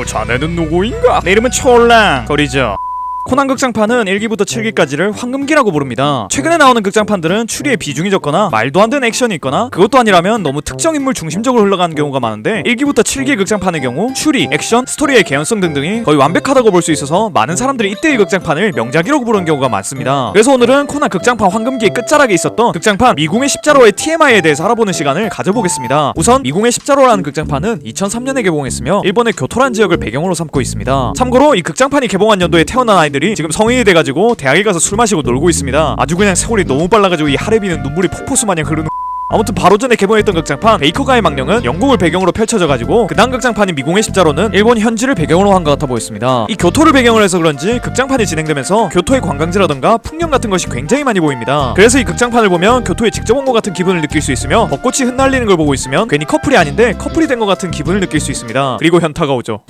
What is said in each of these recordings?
자네는 누구인가? 내 이름은 촐랑거리죠. 코난 극장판은 1기부터 7기까지를 황금기라고 부릅니다. 최근에 나오는 극장판들은 추리의 비중이 적거나 말도 안 되는 액션이 있거나 그것도 아니라면 너무 특정 인물 중심적으로 흘러가는 경우가 많은데 1기부터 7기 극장판의 경우 추리, 액션, 스토리의 개연성 등등이 거의 완벽하다고 볼 수 있어서 많은 사람들이 이때의 극장판을 명작이라고 부르는 경우가 많습니다. 그래서 오늘은 코난 극장판 황금기의 끝자락에 있었던 극장판 미궁의 십자로의 TMI에 대해서 알아보는 시간을 가져보겠습니다. 우선 미궁의 십자로라는 극장판은 2003년에 개봉했으며 일본의 교토란 지역을 배경으로 삼고 있습니다. 참고로 이 극장판이 개봉한 연도에 태어난 아이들이 지금 성인이 돼가지고 대학에 가서 술 마시고 놀고 있습니다. 아주 그냥 세월이 너무 빨라가지고 이 하레비는 눈물이 폭포수 마냥 흐르는. 아무튼 바로 전에 개봉했던 극장판 베이커가의 망령은 영국을 배경으로 펼쳐져가지고 그 다음 극장판인 미궁의 십자로는 일본 현지를 배경으로 한 것 같아 보였습니다. 이 교토를 배경으로 해서 그런지 극장판이 진행되면서 교토의 관광지라던가 풍경 같은 것이 굉장히 많이 보입니다. 그래서 이 극장판을 보면 교토에 직접 온 것 같은 기분을 느낄 수 있으며 벚꽃이 흩날리는 걸 보고 있으면 괜히 커플이 아닌데 커플이 된 것 같은 기분을 느낄 수 있습니다. 그리고 현타가 오죠.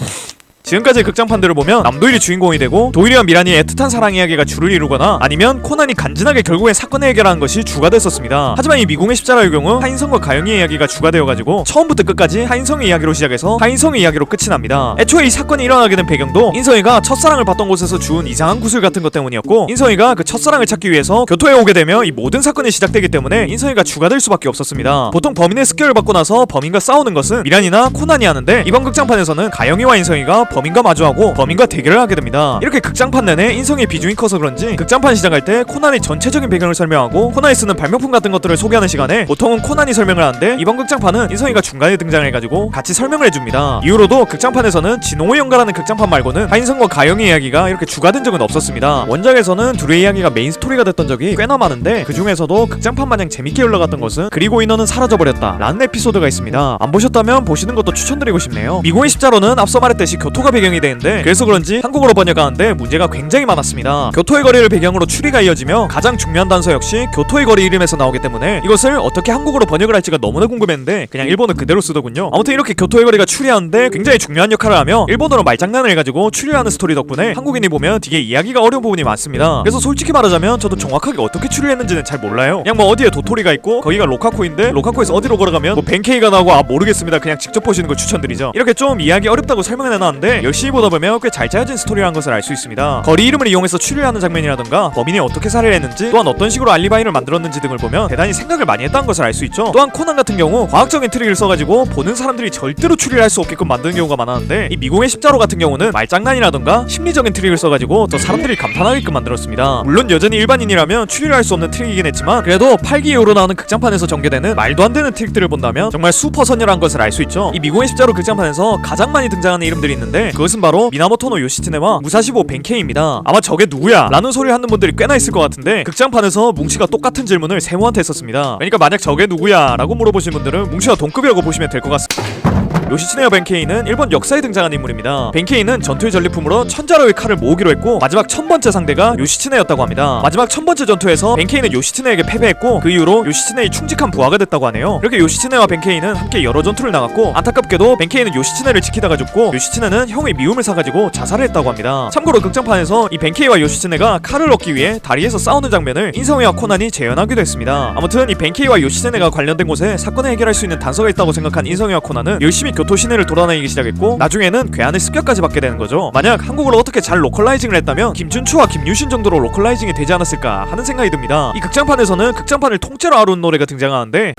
지금까지의 극장판들을 보면 남도일이 주인공이 되고 도일이와 미란이의 애틋한 사랑 이야기가 주를 이루거나 아니면 코난이 간지나게 결국엔 사건을 해결하는 것이 주가 됐었습니다. 하지만 이 미궁의 십자라의 경우 하인성과 가영이의 이야기가 주가 되어가지고 처음부터 끝까지 하인성의 이야기로 시작해서 하인성의 이야기로 끝이 납니다. 애초에 이 사건이 일어나게 된 배경도 인성이가 첫사랑을 봤던 곳에서 주운 이상한 구슬 같은 것 때문이었고 인성이가 그 첫사랑을 찾기 위해서 교토에 오게 되면 이 모든 사건이 시작되기 때문에 인성이가 주가 될 수밖에 없었습니다. 보통 범인의 습격을 받고 나서 범인과 싸우는 것은 미란이나 코난이 하는데 이번 극장판에서는 가영이와 인성이가 범인과 마주하고 범인과 대결을 하게 됩니다. 이렇게 극장판 내내 인성의 비중이 커서 그런지 극장판 시작할 때 코난의 전체적인 배경을 설명하고 코난이 쓰는 발명품 같은 것들을 소개하는 시간에 보통은 코난이 설명을 하는데 이번 극장판은 인성이가 중간에 등장해가지고 같이 설명을 해줍니다. 이후로도 극장판에서는 진홍의 연가라는 극장판 말고는 하인성과 가영의 이야기가 이렇게 주가 된 적은 없었습니다. 원작에서는 둘의 이야기가 메인 스토리가 됐던 적이 꽤나 많은데 그 중에서도 극장판 마냥 재밌게 흘러갔던 것은 그리고 인어는 사라져버렸다 라는 에피소드가 있습니다. 안 보셨다면 보시는 것도 추천드리고 싶네요. 미궁의 십자로는 앞서 말했듯이 교토가 배경이 되는데 그래서 그런지 한국어로 번역하는데 문제가 굉장히 많았습니다. 교토의 거리를 배경으로 추리가 이어지며 가장 중요한 단서 역시 교토의 거리 이름에서 나오기 때문에 이것을 어떻게 한국어로 번역을 할지가 너무나 궁금했는데 그냥 일본어 그대로 쓰더군요. 아무튼 이렇게 교토의 거리가 추리하는데 굉장히 중요한 역할을 하며 일본어로 말장난을 해가지고 추리하는 스토리 덕분에 한국인이 보면 되게 이해하기가 어려운 부분이 많습니다. 그래서 솔직히 말하자면 저도 정확하게 어떻게 추리했는지는 잘 몰라요. 그냥 뭐 어디에 도토리가 있고 거기가 로카코인데 로카코에서 어디로 걸어가면 뭐 벤케이가 나오고 모르겠습니다. 그냥 직접 보시는 걸 추천드리죠. 이렇게 좀 이해하기 어렵다고 설명을 해놨는데 열심히 보다 보면 꽤 잘 짜여진 스토리라는 것을 알 수 있습니다. 거리 이름을 이용해서 추리를 하는 장면이라던가 범인이 어떻게 살해를 했는지 또한 어떤 식으로 알리바이를 만들었는지 등을 보면 대단히 생각을 많이 했다는 것을 알 수 있죠. 또한 코난 같은 경우 과학적인 트릭을 써가지고 보는 사람들이 절대로 추리를 할 수 없게끔 만드는 경우가 많았는데 이 미궁의 십자로 같은 경우는 말장난이라던가 심리적인 트릭을 써가지고 더 사람들이 감탄하게끔 만들었습니다. 물론 여전히 일반인이라면 추리를 할 수 없는 트릭이긴 했지만 그래도 8기 이후로 나오는 극장판에서 전개되는 말도 안 되는 트릭들을 본다면 정말 슈퍼선녀라는 것을 알 수 있죠. 이 미궁의 십자로 극장판에서 가장 많이 등장하는 이름들이 있는데 그것은 바로 미나모토노 요시츠네와 무사시보 벤케이입니다. 아마 저게 누구야? 라는 소리를 하는 분들이 꽤나 있을 것 같은데 극장판에서 뭉치가 똑같은 질문을 세모한테 했었습니다. 그러니까 만약 저게 누구야? 라고 물어보신 분들은 뭉치와 동급이라고 보시면 될 것 같습니다. 요시츠네와 벤케이는 일본 역사에 등장한 인물입니다. 벤케이는 전투의 전리품으로 천자로의 칼을 모으기로 했고 마지막 1000번째 상대가 요시츠네였다고 합니다. 마지막 1000번째 전투에서 벤케이는 요시츠네에게 패배했고 그 이후로 요시츠네의 충직한 부하가 됐다고 하네요. 이렇게 요시츠네와 벤케이는 함께 여러 전투를 나갔고 안타깝게도 벤케이는 요시츠네를 지키다가 죽고 요시츠네는 형의 미움을 사가지고 자살을 했다고 합니다. 참고로 극장판에서 이 벤케이와 요시츠네가 칼을 얻기 위해 다리에서 싸우는 장면을 인성이와 코난이 재현하기도 했습니다. 아무튼 이 벤케이와 요시츠네가 관련된 곳에 사건을 해결할 수 있는 단서가 있다고 생각한 인성이와 코난은 열심히 교토 시내를 돌아다니기 시작했고 나중에는 괴한의 습격까지 받게 되는 거죠. 만약 한국어로 어떻게 잘 로컬라이징을 했다면 김준추와 김유신 정도로 로컬라이징이 되지 않았을까 하는 생각이 듭니다. 이 극장판에서는 극장판을 통째로 아우르는 노래가 등장하는데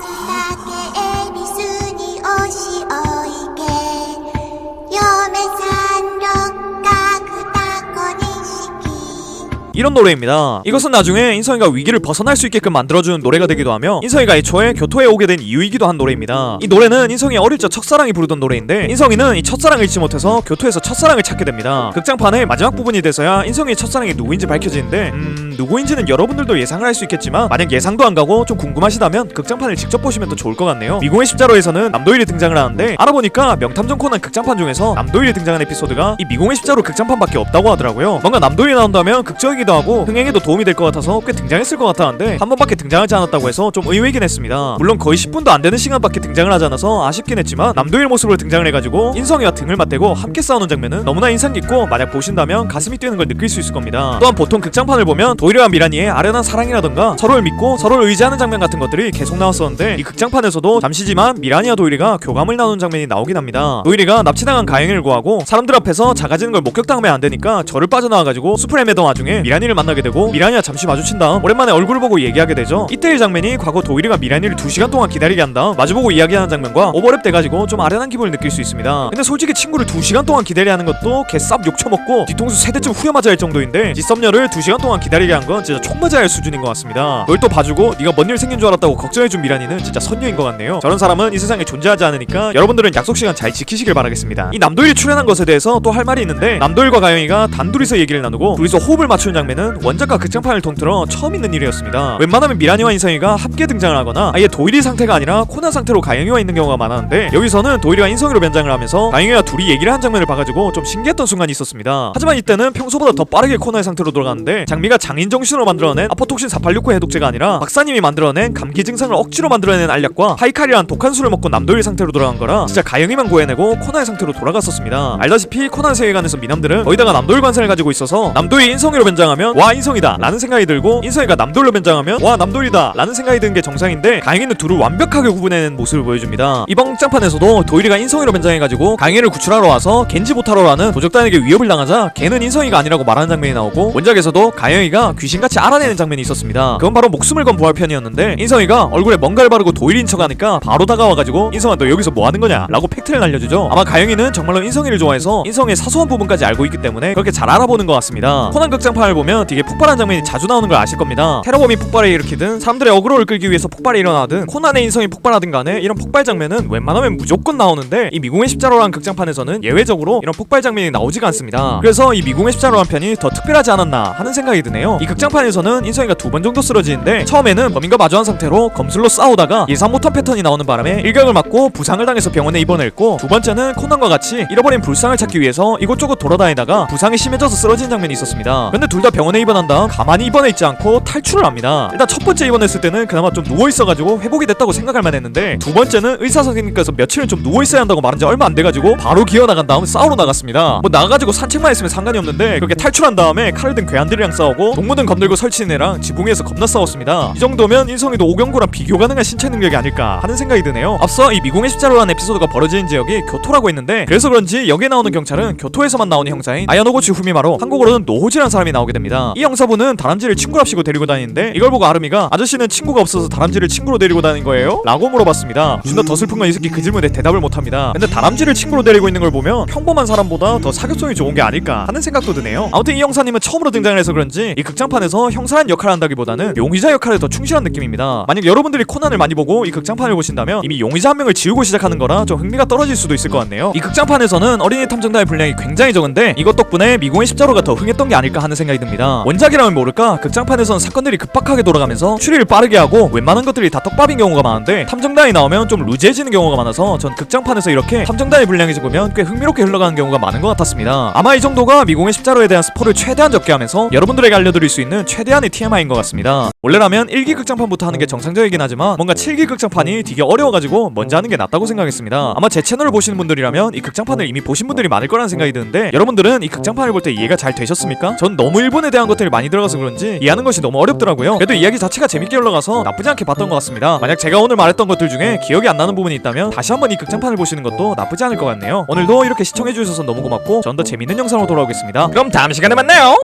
이런 노래입니다. 이것은 나중에 인성이가 위기를 벗어날 수 있게끔 만들어주는 노래가 되기도 하며 인성이가 애초에 교토에 오게 된 이유이기도 한 노래입니다. 이 노래는 인성이 어릴 적 첫사랑이 부르던 노래인데 인성이는 이 첫사랑을 잊지 못해서 교토에서 첫사랑을 찾게 됩니다. 극장판의 마지막 부분이 돼서야 인성이의 첫사랑이 누구인지 밝혀지는데 누구인지는 여러분들도 예상을 할 수 있겠지만 만약 예상도 안 가고 좀 궁금하시다면 극장판을 직접 보시면 더 좋을 것 같네요. 미궁의 십자로에서는 남도일이 등장을 하는데 알아보니까 명탐정 코난 극장판 중에서 남도일이 등장한 에피소드가 이 미궁의 십자로 극장판밖에 없다고 하더라고요. 뭔가 남도일이 나온다면 극적이기도 하고 흥행에도 도움이 될 것 같아서 꽤 등장했을 것 같았는데 한 번밖에 등장하지 않았다고 해서 좀 의외이긴 했습니다. 물론 거의 10분도 안 되는 시간밖에 등장을 하지 않아서 아쉽긴 했지만 남도일 모습으로 등장을 해가지고 인성이와 등을 맞대고 함께 싸우는 장면은 너무나 인상 깊고 만약 보신다면 가슴이 뛰는 걸 느낄 수 있을 겁니다. 또한 보통 극장판을 보면 도일이와 미라니의 아련한 사랑이라던가 서로를 믿고 서로를 의지하는 장면 같은 것들이 계속 나왔었는데 이 극장판에서도 잠시지만 미라니와 도일이가 교감을 나누는 장면이 나오긴 합니다. 도일이가 납치당한 가영이를 구하고 사람들 앞에서 작아지는 걸 목격당하면 안 되니까 절을 빠져나와가지고 숲을 헤매던 와중에 미라니를 만나게 되고 미라니와 잠시 마주친 다음 오랜만에 얼굴을 보고 얘기하게 되죠. 이때의 장면이 과거 도일이가 미라니를 2시간 동안 기다리게 한 다음 마주보고 이야기하는 장면과 오버랩 돼가지고 좀 아련한 기분을 느낄 수 있습니다. 근데 솔직히 친구를 2시간 동안 기다리게 하는 것도 개쌉 욕처먹고 뒤통수 3대쯤 후려맞아야 할 정도인데 뒷섭녀를 2시간 동안 기다리게 한 건 진짜 총 맞아야 할 수준인 것 같습니다. 널 또 봐주고 네가 뭔 일 생긴 줄 알았다고 걱정해준 미라니는 진짜 선녀인 것 같네요. 저런 사람은 이 세상에 존재하지 않으니까 여러분들은 약속 시간 잘 지키시길 바라겠습니다. 이 남도일이 출연한 것에 대해서 또 할 말이 있는데 남도일과 가영이가 단둘이서 얘기를 나누고 둘이서 호흡을 맞추는 장면은 원작과 극장판을 통틀어 처음 있는 일이었습니다. 웬만하면 미라니와 인성이가 함께 등장을 하거나 아예 도일이 상태가 아니라 코난 상태로 가영이와 있는 경우가 많았는데 여기서는 도일이가 인성이로 변장을 하면서 가영이와 둘이 얘기를 한 장면을 봐가지고 좀 신기했던 순간이 있었습니다. 하지만 이때는 평소보다 더 빠르게 코난의 상태로 돌아가는데 장미가 장인정신으로 만들어낸 아포톡신 4869 해독제가 아니라 박사님이 만들어낸 감기 증상을 억지로 만들어낸 알약과 하이칼이란 독한 술을 먹고 남도일 상태로 돌아간 거라 진짜 가영이만 구해내고 코난의 상태로 돌아갔었습니다. 알다시피 코난 세계관에서 미남들은 거의다가 남도일 관상을 가지고 있어서 남도일이 인성이로 변장하면 와 인성이다 라는 생각이 들고 인성이가 남도일로 변장하면 와 남도일이다 라는 생각이 드는 게 정상인데 가영이는 둘을 완벽하게 구분해낸 모습을 보여줍니다. 이번 극장판에서도 도일이가 인성이로 변장해가지고 가영이를 구출하러 와서 겐지 보타로라는 도적단에게 위협을 당하자 걔는 인성이가 아니라고 말하는 장면이 나오고 원작에서도 가영이가 귀신같이 알아내는 장면이 있었습니다. 그건 바로 목숨을 건 부활편이었는데 인성이가 얼굴에 뭔가를 바르고 도일인 척하니까 바로 다가와가지고 인성아 너 여기서 뭐하는 거냐 라고 팩트를 날려주죠. 아마 가영이는 정말로 인성이를 좋아해서 인성의 사소한 부분까지 알고 있기 때문에 그렇게 잘 알아보는 것 같습니다. 코난 극장판을 보면 되게 폭발한 장면이 자주 나오는 걸 아실 겁니다. 테러범이 폭발을 일으키든 사람들의 어그로를 끌기 위해서 폭발이 일어나든 코난의 인성이 폭발하든 간에 이런 폭발 장면은 웬만하면 무조건 나오는데 이 미궁의 십자로라는 극장판에서는 예외적으로 이런 폭발 장면이 나오지가 않습니다. 그래서 이 미궁의 십자로라는 편이 더 특별하지 않았나 하는 생각이 드네요. 이 극장판에서는 인성이가 2번 정도 쓰러지는데 처음에는 범인과 마주한 상태로 검술로 싸우다가 예상 못한 패턴이 나오는 바람에 일격을 맞고 부상을 당해서 병원에 입원했고 두 번째는 코난과 같이 잃어버린 불상을 찾기 위해서 이곳저곳 돌아다니다가 부상이 심해져서 쓰러진 장면이 있었습니다. 근데 둘 다 병원에 입원한 다음 가만히 입원해 있지 않고 탈출을 합니다. 일단 첫 번째 입원했을 때는 그나마 좀 누워있어가지고 회복이 됐다고 생각할 만했는데 두 번째는 의사 선생님께서 며칠은 좀 누워있어야 한다고 말한 지 얼마 안 돼가지고 바로 기어나간 다음 싸우러 나갔습니다. 뭐 나가가지고 산책만 했으면 상관이 없는데 그렇게 탈출한 다음에 칼을 든 괴한들이랑 싸우고 동무등 검들고 설치는 애랑 지붕 위에서 겁나 싸웠습니다. 이 정도면 인성이도 오경구랑 비교 가능한 신체 능력이 아닐까 하는 생각이 드네요. 앞서 이 미궁의 십자로라는 에피소드가 벌어지는 지역이 교토라고 했는데 그래서 그런지 여기에 나오는 경찰은 교토에서만 나오는 형사인 아야노고치 후미마로 한국어로는 노호지라는 사람이 나오게 됩니다. 이 형사분은 다람쥐를 친구랍시고 데리고 다니는데 이걸 보고 아름이가 아저씨는 친구가 없어서 다람쥐를 친구로 데리고 다닌 거예요? 라고 물어봤습니다. 존나 더 슬픈 건 이 새끼 그 질문에 대답을 못합니다. 근데 다람쥐를 친구로 데리고 있는 걸 보면 평범한 사람보다 더 사교성이 좋은 게 아닐까 하는 생각도 드네요. 아무튼 이 형사님은 처음으로 등장을 해서 그런지 이 극장판에서 형사란 역할을 한다기보다는 용의자 역할에 더 충실한 느낌입니다. 만약 여러분들이 코난을 많이 보고 이 극장판을 보신다면 이미 용의자 한 명을 지우고 시작하는 거라 좀 흥미가 떨어질 수도 있을 것 같네요. 이 극장판에서는 어린이 탐정단의 분량이 굉장히 적은데 이것 덕분에 미궁의 십자로가 더 흥했던 게 아닐까 하는 생각이 듭니다. 원작이라면 모를까 극장판에서는 사건들이 급박하게 돌아가면서 추리를 빠르게 하고 웬만한 것들이 다 떡밥인 경우가 많은데 탐정단이 나오면 좀 루즈해지는 경우가 많아서 전 극장판에서 이렇게 탐정단의 분량이 적으면 꽤 흥미롭게 흘러가는 경우가 많은 것 같았습니다. 아마 이 정도가 미궁의 십자로에 대한 스포를 최대한 적게 하면서 여러분들에게 알려드릴 수 있는 최대한의 TMI인 것 같습니다. 원래라면 1기 극장판부터 하는 게 정상적이긴 하지만 뭔가 7기 극장판이 되게 어려워가지고 먼저 하는 게 낫다고 생각했습니다. 아마 제 채널을 보시는 분들이라면 이 극장판을 이미 보신 분들이 많을 거라는 생각이 드는데 여러분들은 이 극장판을 볼 때 이해가 잘 되셨습니까? 전 너무 일본에 대한 것들이 많이 들어가서 그런지 이해하는 것이 너무 어렵더라고요. 그래도 이야기 자체가 재밌게 흘러가서 나쁘지 않게 봤던 것 같습니다. 만약 제가 오늘 말했던 것들 중에 기억이 안 나는 부분이 있다면 다시 한번 이 극장판을 보시는 것도 나쁘지 않을 것 같네요. 오늘도 이렇게 시청해주셔서 너무 고맙고 전 더 재밌는 영상으로 돌아오겠습니다. 그럼 다음 시간에 만나요.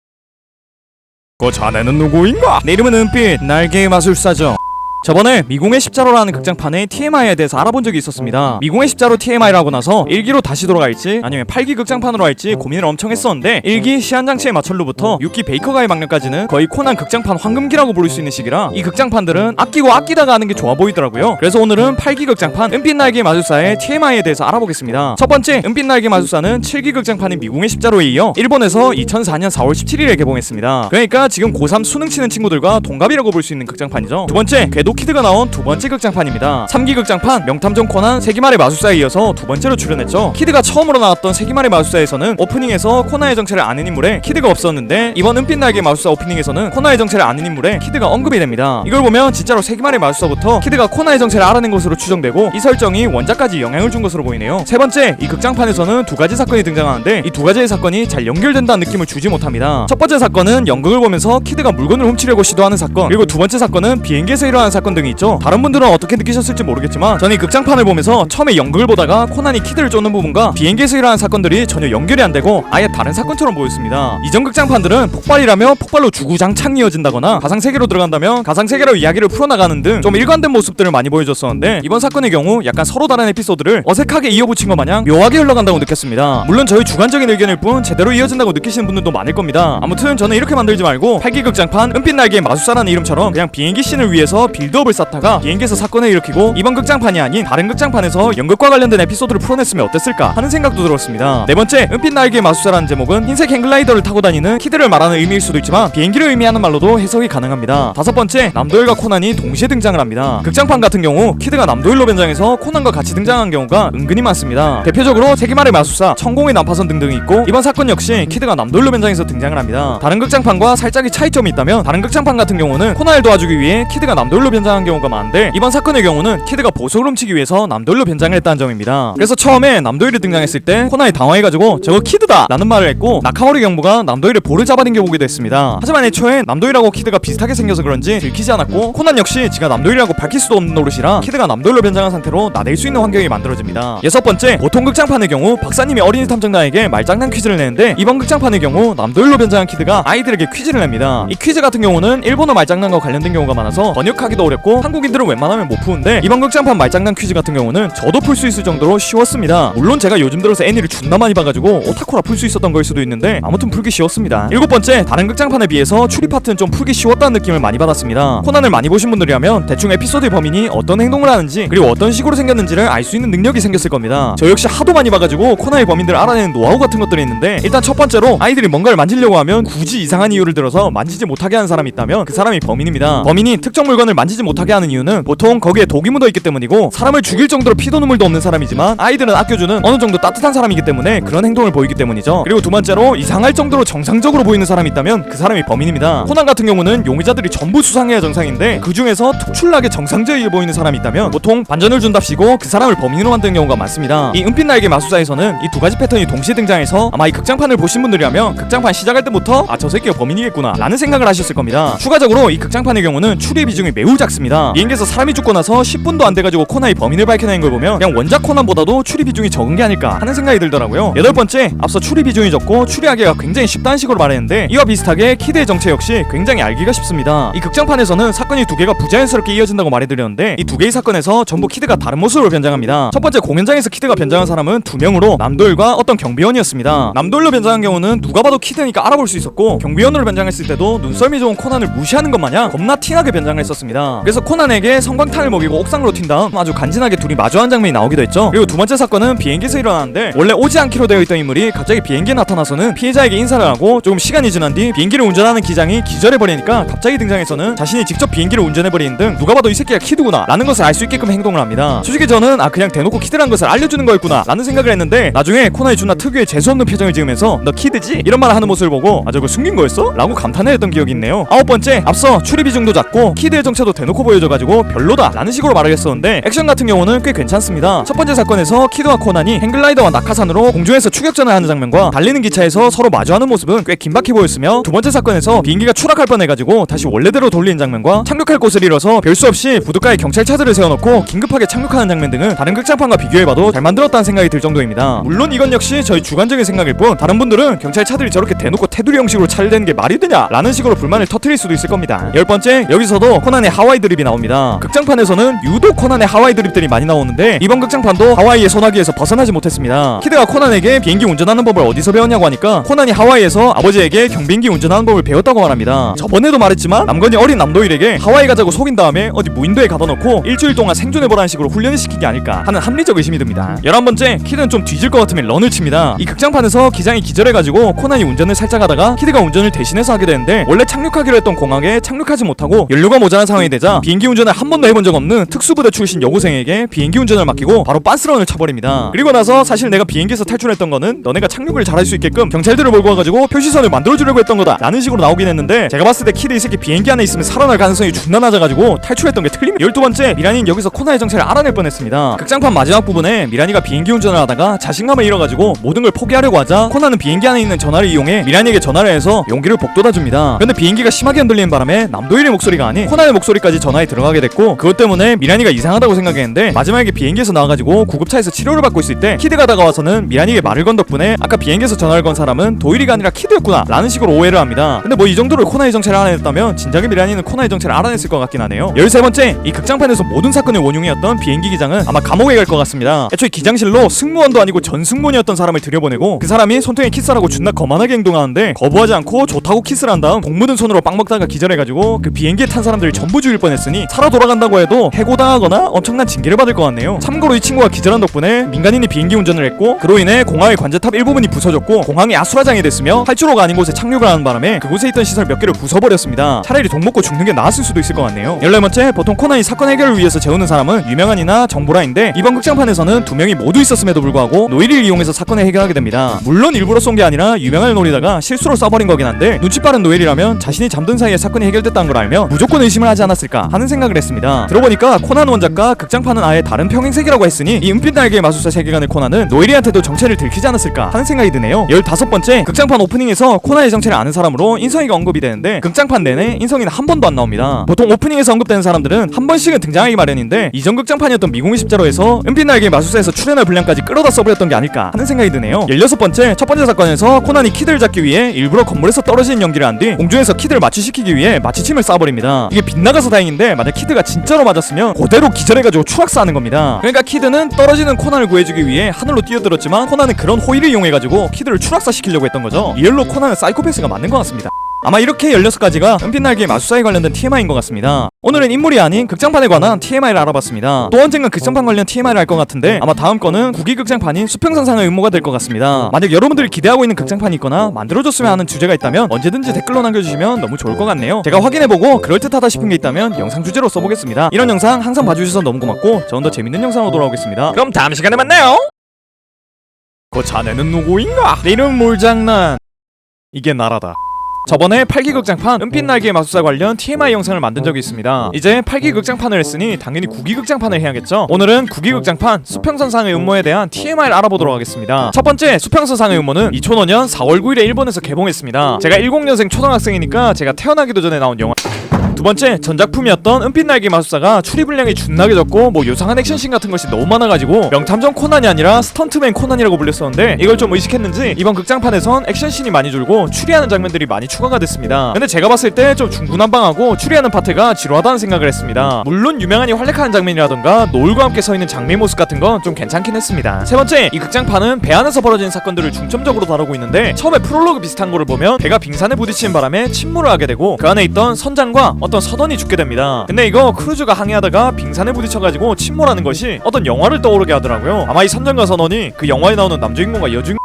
그 자네는 누구인가? 내 이름은 은빛 날개의 마술사죠. 저번에 미궁의 십자로라는 극장판의 TMI에 대해서 알아본 적이 있었습니다. 미궁의 십자로 TMI를 하고 나서 1기로 다시 돌아갈지 아니면 8기 극장판으로 할지 고민을 엄청 했었는데 1기 시한장치의 마철로부터 6기 베이커가의 망령까지는 거의 코난 극장판 황금기라고 부를 수 있는 시기라 이 극장판들은 아끼고 아끼다가 하는 게 좋아 보이더라고요. 그래서 오늘은 8기 극장판 은빛날개 마술사의 TMI에 대해서 알아보겠습니다. 첫 번째, 은빛날개 마술사는 7기 극장판인 미궁의 십자로에 이어 일본에서 2004년 4월 17일에 개봉했습니다. 그러니까 지금 고3 수능 치는 친구들과 동갑이라고 볼 수 있는 극장판이죠. 두 번째, 궤도 키드가 나온 두 번째 극장판입니다. 3기 극장판 명탐정 코난 세기말의 마술사에 이어서 두 번째로 출연했죠. 키드가 처음으로 나왔던 세기말의 마술사에서는 오프닝에서 코난의 정체를 아는 인물에 키드가 없었는데, 이번 은빛 날개 마술사 오프닝에서는 코난의 정체를 아는 인물에 키드가 언급이 됩니다. 이걸 보면 진짜로 세기말의 마술사부터 키드가 코난의 정체를 알아낸 것으로 추정되고, 이 설정이 원작까지 영향을 준 것으로 보이네요. 세 번째, 이 극장판에서는 두 가지 사건이 등장하는데 이 두 가지의 사건이 잘 연결된다는 느낌을 주지 못합니다. 첫 번째 사건은 연극을 보면서 키드가 물건을 훔치려고 시도하는 사건, 그리고 두 번째 사건은 비행기에서 일어나는 사건 등이 있죠. 다른 분들은 어떻게 느끼셨을지 모르겠지만 저는 이 극장판을 보면서 처음에 연극을 보다가 코난이 키드를 쫓는 부분과 비행기에서 일어나는 사건들이 전혀 연결이 안 되고 아예 다른 사건처럼 보였습니다. 이전 극장판들은 폭발이라며 폭발로 주구장창 이어진다거나 가상세계로 들어간다면 가상세계로 이야기를 풀어나가는 등 좀 일관된 모습들을 많이 보여줬었는데, 이번 사건의 경우 약간 서로 다른 에피소드를 어색하게 이어붙인 것 마냥 묘하게 흘러간다고 느꼈습니다. 물론 저희 주관적인 의견일 뿐 제대로 이어진다고 느끼시는 분들도 많을 겁니다. 아무튼 저는 이렇게 만들지 말고 8기 극장판 은빛 날개의 마술사라는 이름처럼 그냥 비행기 씬을 위해서 빌드업을 쌓다가 비행기에서 사건을 일으키고 이번 극장판이 아닌 다른 극장판에서 연극과 관련된 에피소드를 풀어냈으면 어땠을까 하는 생각도 들었습니다. 네 번째, 은빛 날개의 마술사라는 제목은 흰색 행글라이더를 타고 다니는 키드를 말하는 의미일 수도 있지만 비행기를 의미하는 말로도 해석이 가능합니다. 다섯 번째, 남도일과 코난이 동시에 등장을 합니다. 극장판 같은 경우 키드가 남도일로 변장해서 코난과 같이 등장한 경우가 은근히 많습니다. 대표적으로 세기말의 마술사, 천공의 난파선 등등이 있고, 이번 사건 역시 키드가 남도일로 변장해서 등장을 합니다. 다른 극장판과 살짝의 차이점이 있다면 다른 극장판 같은 경우는 코난을 도와주기 위해 키드가 남도일로 변장한 경우가 많은데, 이번 사건의 경우는 키드가 보석을 훔치기 위해서 남도일로 변장을 했다는 점입니다. 그래서 처음에 남도일이 등장했을 때 코난이 당황해가지고 저거 키드다! 라는 말을 했고, 나카모리 경부가 남도일의 볼을 잡아당겨보기도 했습니다. 하지만 애초에 남도일하고 키드가 비슷하게 생겨서 그런지 들키지 않았고, 코난 역시 지가 남도일이라고 밝힐 수도 없는 노릇이라 키드가 남도일로 변장한 상태로 나댈 수 있는 환경이 만들어집니다. 여섯 번째, 보통 극장판의 경우 박사님이 어린이 탐정단에게 말장난 퀴즈를 내는데, 이번 극장판의 경우 남도일로 변장한 키드가 아이들에게 퀴즈를 냅니다. 이 퀴즈 같은 경우는 일본어 말장난과 관련된 경우가 많아서 번역하기도 어렵고 한국인들은 웬만하면 못 푸는데, 이번 극장판 말장난 퀴즈 같은 경우는 저도 풀 수 있을 정도로 쉬웠습니다. 물론 제가 요즘 들어서 애니를 존나 많이 봐가지고 오타쿠라 풀 수 있었던 거일 수도 있는데 아무튼 풀기 쉬웠습니다. 일곱 번째, 다른 극장판에 비해서 추리 파트는 좀 풀기 쉬웠다는 느낌을 많이 받았습니다. 코난을 많이 보신 분들이라면 대충 에피소드의 범인이 어떤 행동을 하는지 그리고 어떤 식으로 생겼는지를 알 수 있는 능력이 생겼을 겁니다. 저 역시 하도 많이 봐가지고 코난의 범인들을 알아내는 노하우 같은 것들이 있는데, 일단 첫 번째로 아이들이 뭔가를 만지려고 하면 굳이 이상한 이유를 들어서 만지지 못하게 하는 사람이 있다면 그 사람이 범인입니다. 범인이 특정 물건을 만지지 못하게 하는 이유는 보통 거기에 독이 묻어있기 때문이고, 사람을 죽일 정도로 피도 눈물도 없는 사람이지만 아이들은 아껴주는 어느 정도 따뜻한 사람이기 때문에 그런 행동을 보이기 때문이죠. 그리고 두 번째로 이상할 정도로 정상적으로 보이는 사람이 있다면 그 사람이 범인입니다. 코난 같은 경우는 용의자들이 전부 수상해야 정상인데 그 중에서 특출나게 정상적이게 보이는 사람이 있다면 보통 반전을 준답시고 그 사람을 범인으로 만드는 경우가 많습니다. 이 은빛 날개 마술사에서는 이 두 가지 패턴이 동시에 등장해서 아마 이 극장판을 보신 분들이라면 극장판 시작할 때부터 아, 저 새끼가 범인이겠구나 라는 생각을 하셨을 겁니다. 추가적으로 이 극장판의 경우는 추리 비중이 매우 작습니다. 비행기에서 사람이 죽고 나서 10분도 안 돼가지고 코난이 범인을 밝혀낸 걸 보면 그냥 원작 코난보다도 추리 비중이 적은 게 아닐까 하는 생각이 들더라고요. 여덟 번째, 앞서 추리 비중이 적고 추리하기가 굉장히 쉽다는 식으로 말했는데, 이와 비슷하게 키드의 정체 역시 굉장히 알기가 쉽습니다. 이 극장판에서는 사건이 두 개가 부자연스럽게 이어진다고 말해드렸는데, 이 두 개의 사건에서 전부 키드가 다른 모습으로 변장합니다. 첫 번째, 공연장에서 키드가 변장한 사람은 두 명으로 남도일과 어떤 경비원이었습니다. 남도일로 변장한 경우는 누가 봐도 키드니까 알아볼 수 있었고, 경비원으로 변장했을 때도 눈썰미 좋은 코난을 무시하는 것 마냥 겁나 티나게 변장을 했었습니다. 그래서 코난에게 성광탄을 먹이고 옥상으로 튄 다음 아주 간지나게 둘이 마주한 장면이 나오기도 했죠. 그리고 두 번째 사건은 비행기에서 일어나는데, 원래 오지 않기로 되어 있던 인물이 갑자기 비행기에 나타나서는 피해자에게 인사를 하고, 조금 시간이 지난 뒤 비행기를 운전하는 기장이 기절해버리니까 갑자기 등장해서는 자신이 직접 비행기를 운전해버리는 등 누가 봐도 이 새끼가 키드구나 라는 것을 알 수 있게끔 행동을 합니다. 솔직히 저는 그냥 대놓고 키드란 것을 알려주는 거였구나 라는 생각을 했는데, 나중에 코난이 존나 특유의 재수없는 표정을 지으면서 너 키드지? 이런 말을 하는 모습을 보고 아, 저거 숨긴 거였어? 라고 감탄했던 기억이 있네요. 아홉 번째, 앞서 추리 비중도 작고 키드의 정체도 대놓고 보여줘가지고 별로다 라는 식으로 말을 했었는데, 액션 같은 경우는 꽤 괜찮습니다. 첫 번째 사건에서 키드와 코난이 행글라이더와 낙하산으로 공중에서 추격전을 하는 장면과 달리는 기차에서 서로 마주하는 모습은 꽤 긴박해 보였으며, 두 번째 사건에서 비행기가 추락할 뻔해가지고 다시 원래대로 돌리는 장면과 착륙할 곳을 잃어서 별 수 없이 부둣가에 경찰차들을 세워놓고 긴급하게 착륙하는 장면 등은 다른 극장판과 비교해봐도 잘 만들었다는 생각이 들 정도입니다. 물론 이건 역시 저희 주관적인 생각일 뿐, 다른 분들은 경찰차들이 저렇게 대놓고 테두리 형식으로 차려대는 게 말이 되냐 라는 식으로 불만을 터뜨릴 수도 있을 겁니다. 열 번째, 여기서도 코난의 하와이 드립이 나옵니다. 극장판에서는 유독 코난의 하와이 드립들이 많이 나오는데, 이번 극장판도 하와이의 소나기에서 벗어나지 못했습니다. 키드가 코난에게 비행기 운전하는 법을 어디서 배웠냐고 하니까 코난이 하와이에서 아버지에게 경비행기 운전하는 법을 배웠다고 말합니다. 저번에도 말했지만 남건이 어린 남도일에게 하와이 가자고 속인 다음에 어디 무인도에 가둬 놓고 일주일 동안 생존해보라는 식으로 훈련을 시킨 게 아닐까 하는 합리적 의심이 듭니다. 11번째, 키드는 좀 뒤질 것 같으면 런을 칩니다. 이 극장판에서 기장이 기절해가지고 코난이 운전을 살짝 하다가 키드가 운전을 대신해서 하게 되는데, 원래 착륙하기로 했던 공항에 착륙하지 못하고 연료가 모자란 상황이 되자 비행기 운전을 한 번도 해본 적 없는 특수부대 출신 여고생에게 비행기 운전을 맡기고 바로 빤스런을 쳐버립니다. 그리고 나서 사실 내가 비행기에서 탈출했던 거는 너네가 착륙을 잘할 수 있게끔 경찰들을 몰고 와가지고 표시선을 만들어주려고 했던 거다 라는 식으로 나오긴 했는데, 제가 봤을 때 키드 이 새끼 비행기 안에 있으면 살아날 가능성이 존나 낮아가지고 탈출했던 게 틀립니다. 12번째, 미란이는 여기서 코나의 정체를 알아낼 뻔했습니다. 극장판 마지막 부분에 미란이가 비행기 운전을 하다가 자신감을 잃어가지고 모든 걸 포기하려고 하자 코나는 비행기 안에 있는 전화를 이용해 미란이에게 전화를 해서 용기를 북돋아줍니다. 근데 비행기가 심하게 흔들리는 바람에 남도일의 목소리가 아닌 코나의 목소리까지 전화에 들어가게 됐고, 그것 때문에 미란이가 이상하다고 생각했는데 마지막에 비행기에서 나와가지고 구급차에서 치료를 받고 있을 때 키드가 다가와서는 미란이에게 말을 건 덕분에 아까 비행기에서 전화를 건 사람은 도일이가 아니라 키드였구나 라는 식으로 오해를 합니다. 근데 뭐 이 정도로 코나의 정체를 알아냈다면 진작에 미란이는 코나의 정체를 알아냈을 것 같긴 하네요. 13번째, 이 극장판에서 모든 사건의 원흉이었던 비행기 기장은 아마 감옥에 갈 것 같습니다. 애초에 기장실로 승무원도 아니고 전 승무원이었던 사람을 들여보내고 그 사람이 손등에 키스라고 존나 거만하게 행동하는데 거부하지 않고 좋다고 키스를 한 다음 복 묻은 손으로 빵 먹다가 기절해가지고 그 비행기에 탄 사람들이 전부 죽일 뻔했으니 살아 돌아간다고 해도 해고당하거나 엄청난 징계를 받을 것 같네요. 참고로 이 친구가 기절한 덕분에 민간인이 비행기 운전을 했고, 그로 인해 공항의 관제탑 일부분이 부서졌고 공항이 아수라장이 됐으며 활주로가 아닌 곳에 착륙을 하는 바람에 그곳에 있던 시설 몇 개를 부숴버렸습니다. 차라리 독 먹고 죽는 게 나았을 수도 있을 것 같네요. 14번째, 보통 코난이 사건 해결을 위해서 재우는 사람은 유명한이나 정보라인데 이번 극장판에서는 두 명이 모두 있었음에도 불구하고 노일을 이용해서 사건을 해결하게 됩니다. 물론 일부러 쏜 게 아니라 유명한을 노리다가 실수로 쏴버린 거긴 한데, 눈치 빠른 노일이라면 자신이 잠든 사이에 사건이 해결됐다는 걸 알며 무조건 의심을 하지 않았을까 하는 생각을 했습니다. 들어보니까 코난 원작과 극장판은 아예 다른 평행세계라고 했으니 이 은빛 날개의 마술사 세계관의 코난은 노일이한테도 정체를 들키지 않았을까 하는 생각이 드네요. 15번째, 극장판 오프닝에서 코난의 정체를 아는 사람으로 인성이가 언급이 되는데 극장판 내내 인성이는 한 번도 안 나옵니다. 보통 오프닝에서 언급되는 사람들은 한 번씩은 등장하기 마련인데 이전 극장판이었던 미궁의 십자로에서 은빛 날개의 마술사에서 출연할 분량까지 끌어다 써버렸던 게 아닐까 하는 생각이 드네요. 16번째, 첫 번째 사건에서 코난이 키드를 잡기 위해 일부러 건물에서 떨어지는 연기를 한 뒤 공중에서 키드를 마취시키기 위해 마취침을 쏴버립니다. 이게 빗나가서 다행인데 만약 키드가 진짜로 맞았으면 그대로 기절해가지고 추락사하는 겁니다. 그러니까 키드는 떨어지는 코난을 구해주기 위해 하늘로 뛰어들었지만 코난은 그런 호의를 이용해가지고 키드를 추락사시키려고 했던 거죠. 리얼로 코난은 사이코패스가 맞는 것 같습니다. 아마 이렇게 16가지가 은빛날개의 마술사에 관련된 TMI인 것 같습니다. 오늘은 인물이 아닌 극장판에 관한 TMI를 알아봤습니다. 또 언젠간 극장판 관련 TMI를 할 것 같은데 아마 다음 거는 국기 극장판인 수평선상의 음모가 될 것 같습니다. 만약 여러분들이 기대하고 있는 극장판이 있거나 만들어줬으면 하는 주제가 있다면 언제든지 댓글로 남겨주시면 너무 좋을 것 같네요. 제가 확인해보고 그럴듯하다 싶은 게 있다면 영상 주제로 써보겠습니다. 이런 영상 항상 봐주셔서 너무 고맙고 저는 더 재밌는 영상으로 돌아오겠습니다. 그럼 다음 시간에 만나요. 그 자네는 누구인가? 내 이름 몰장난. 이게 나라다. 저번에 8기 극장판 은빛날개의 마술사 관련 TMI 영상을 만든 적이 있습니다. 이제 8기 극장판을 했으니 당연히 9기 극장판을 해야겠죠. 오늘은 9기 극장판 수평선상의 음모에 대한 TMI를 알아보도록 하겠습니다. 첫 번째, 수평선상의 음모는 2005년 4월 9일에 일본에서 개봉했습니다. 제가 10년생 초등학생이니까 제가 태어나기도 전에 나온 영화. 두 번째, 전작품이었던 은빛날개 마술사가 출이 분량이 존나게 적고 뭐 요상한 액션씬 같은 것이 너무 많아가지고 명탐정 코난이 아니라 스턴트맨 코난이라고 불렸었는데 이걸 좀 의식했는지 이번 극장판에선 액션씬이 많이 줄고 추리하는 장면들이 많이 추가가 됐습니다. 근데 제가 봤을 때 좀 중구난방하고 추리하는 파트가 지루하다는 생각을 했습니다. 물론 유명한이 활약하는 장면이라던가 노을과 함께 서있는 장미의 모습 같은 건 좀 괜찮긴 했습니다. 세 번째, 이 극장판은 배 안에서 벌어지는 사건들을 중점적으로 다루고 있는데 처음에 프롤로그 비슷한 거를 보면 배가 빙산에 부딪히는 바람에 침몰을 하게 되고 그 안에 있던 선장과 어떤 서던이 죽게 됩니다. 근데 이거 크루즈가 항해하다가 빙산에 부딪혀가지고 침몰하는 것이 어떤 영화를 떠오르게 하더라고요. 아마 이 선장과 선원이 그 영화에 나오는 남주인공과 여주인공.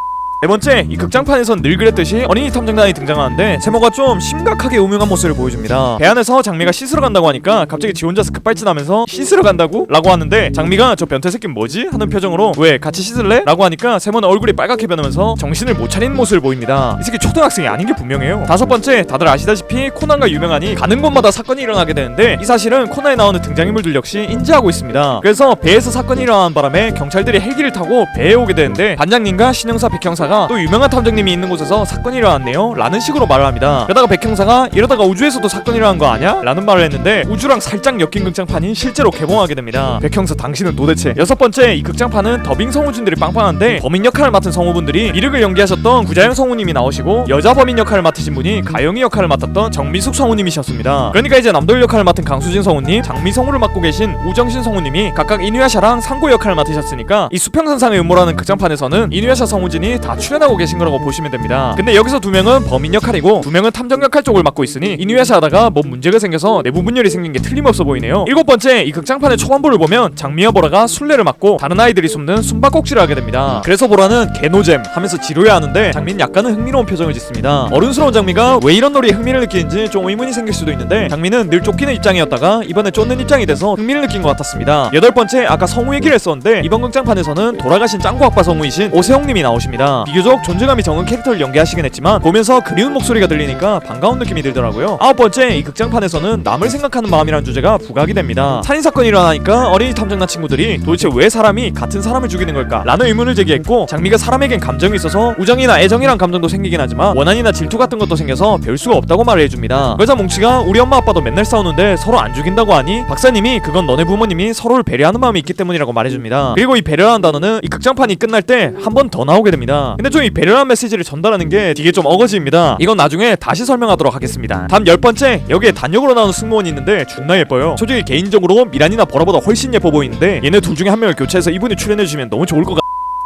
네 번째, 이 극장판에선 늘 그랬듯이 어린이 탐정단이 등장하는데 세모가 좀 심각하게 음흉한 모습을 보여줍니다. 배 안에서 장미가 씻으러 간다고 하니까 갑자기 지 혼자서 급발진하면서 씻으러 간다고? 라고 하는데 장미가 저 변태 새끼 뭐지? 하는 표정으로 왜 같이 씻을래? 라고 하니까 세모는 얼굴이 빨갛게 변하면서 정신을 못 차리는 모습을 보입니다. 이 새끼 초등학생이 아닌 게 분명해요. 다섯 번째, 다들 아시다시피 코난과 유명한이 가는 곳마다 사건이 일어나게 되는데 이 사실은 코난에 나오는 등장인물들 역시 인지하고 있습니다. 그래서 배에서 사건이 일어나는 바람에 경찰들이 헬기를 타고 배에 오게 되는데 반장님과 신형사 백형사가 또 유명한 탐정님이 있는 곳에서 사건이 일어났네요 라는 식으로 말을 합니다. 그러다가 백형사가 이러다가 우주에서도 사건이 일어난 거 아냐? 라는 말을 했는데 우주랑 살짝 엮인 극장판이 실제로 개봉하게 됩니다. 백형사 당신은 도대체. 여섯 번째, 이 극장판은 더빙 성우진들이 빵빵한데 범인 역할을 맡은 성우분들이 미륵을 연기하셨던 구자영 성우님이 나오시고 여자 범인 역할을 맡으신 분이 가영이 역할을 맡았던 정미숙 성우님이셨습니다. 그러니까 이제 남도일 역할을 맡은 강수진 성우님, 장미 성우를 맡고 계신 우정신 성우님이 각각 이누야샤랑 상고 역할을 맡으셨으니까 이 수평선상의 음모라는 극장판에서는 이누야샤 성우진이 다 출연하고 계신 거라고 보시면 됩니다. 근데 여기서 2명은 범인 역할이고 2명은 탐정 역할 쪽을 맡고 있으니 이누야샤 하다가 뭐 문제가 생겨서 내부 분열이 생긴 게 틀림없어 보이네요. 7번째, 이 극장판의 초반부를 보면 장미와 보라가 순례를 맡고 다른 아이들이 숨는 숨바꼭질을 하게 됩니다. 그래서 보라는 개노잼 하면서 지루해 하는데 장미는 약간은 흥미로운 표정을 짓습니다. 어른스러운 장미가 왜 이런 놀이에 흥미를 느끼는지 좀 의문이 생길 수도 있는데 장미는 늘 쫓기는 입장이었다가 이번에 쫓는 입장이 돼서 흥미를 느낀 것 같았습니다. 8번째, 아까 성우 얘기를 했었는데 이번 극장판에서는 돌아가신 짱구 아빠 성우이신 오세홍님이 나오십니다. 비교적 존재감이 적은 캐릭터를 연기하시긴 했지만 보면서 그리운 목소리가 들리니까 반가운 느낌이 들더라고요. 9번째, 이 극장판에서는 남을 생각하는 마음이라는 주제가 부각이 됩니다. 살인사건이 일어나니까 어린이 탐정단 친구들이 도대체 왜 사람이 같은 사람을 죽이는 걸까? 라는 의문을 제기했고 장미가 사람에겐 감정이 있어서 우정이나 애정이란 감정도 생기긴 하지만 원한이나 질투 같은 것도 생겨서 별 수가 없다고 말을 해줍니다. 그러자 몽치가 우리 엄마 아빠도 맨날 싸우는데 서로 안 죽인다고 하니 박사님이 그건 너네 부모님이 서로를 배려하는 마음이 있기 때문이라고 말해줍니다. 그리고 이 배려라는 단어는 이 극장판이 끝날 때 한 번 더 나오게 됩니다. 근데 좀 이 배려라는 메시지를 전달하는 게 되게 좀 어거지입니다. 이건 나중에 다시 설명하도록 하겠습니다. 다음 10번째, 여기에 단역으로 나오는 승무원이 있는데 존나 예뻐요. 솔직히 개인적으로 미란이나 보라보다 훨씬 예뻐 보이는데 얘네 둘 중에 한 명을 교체해서 이분이 출연해주시면 너무 좋을 것 같아요.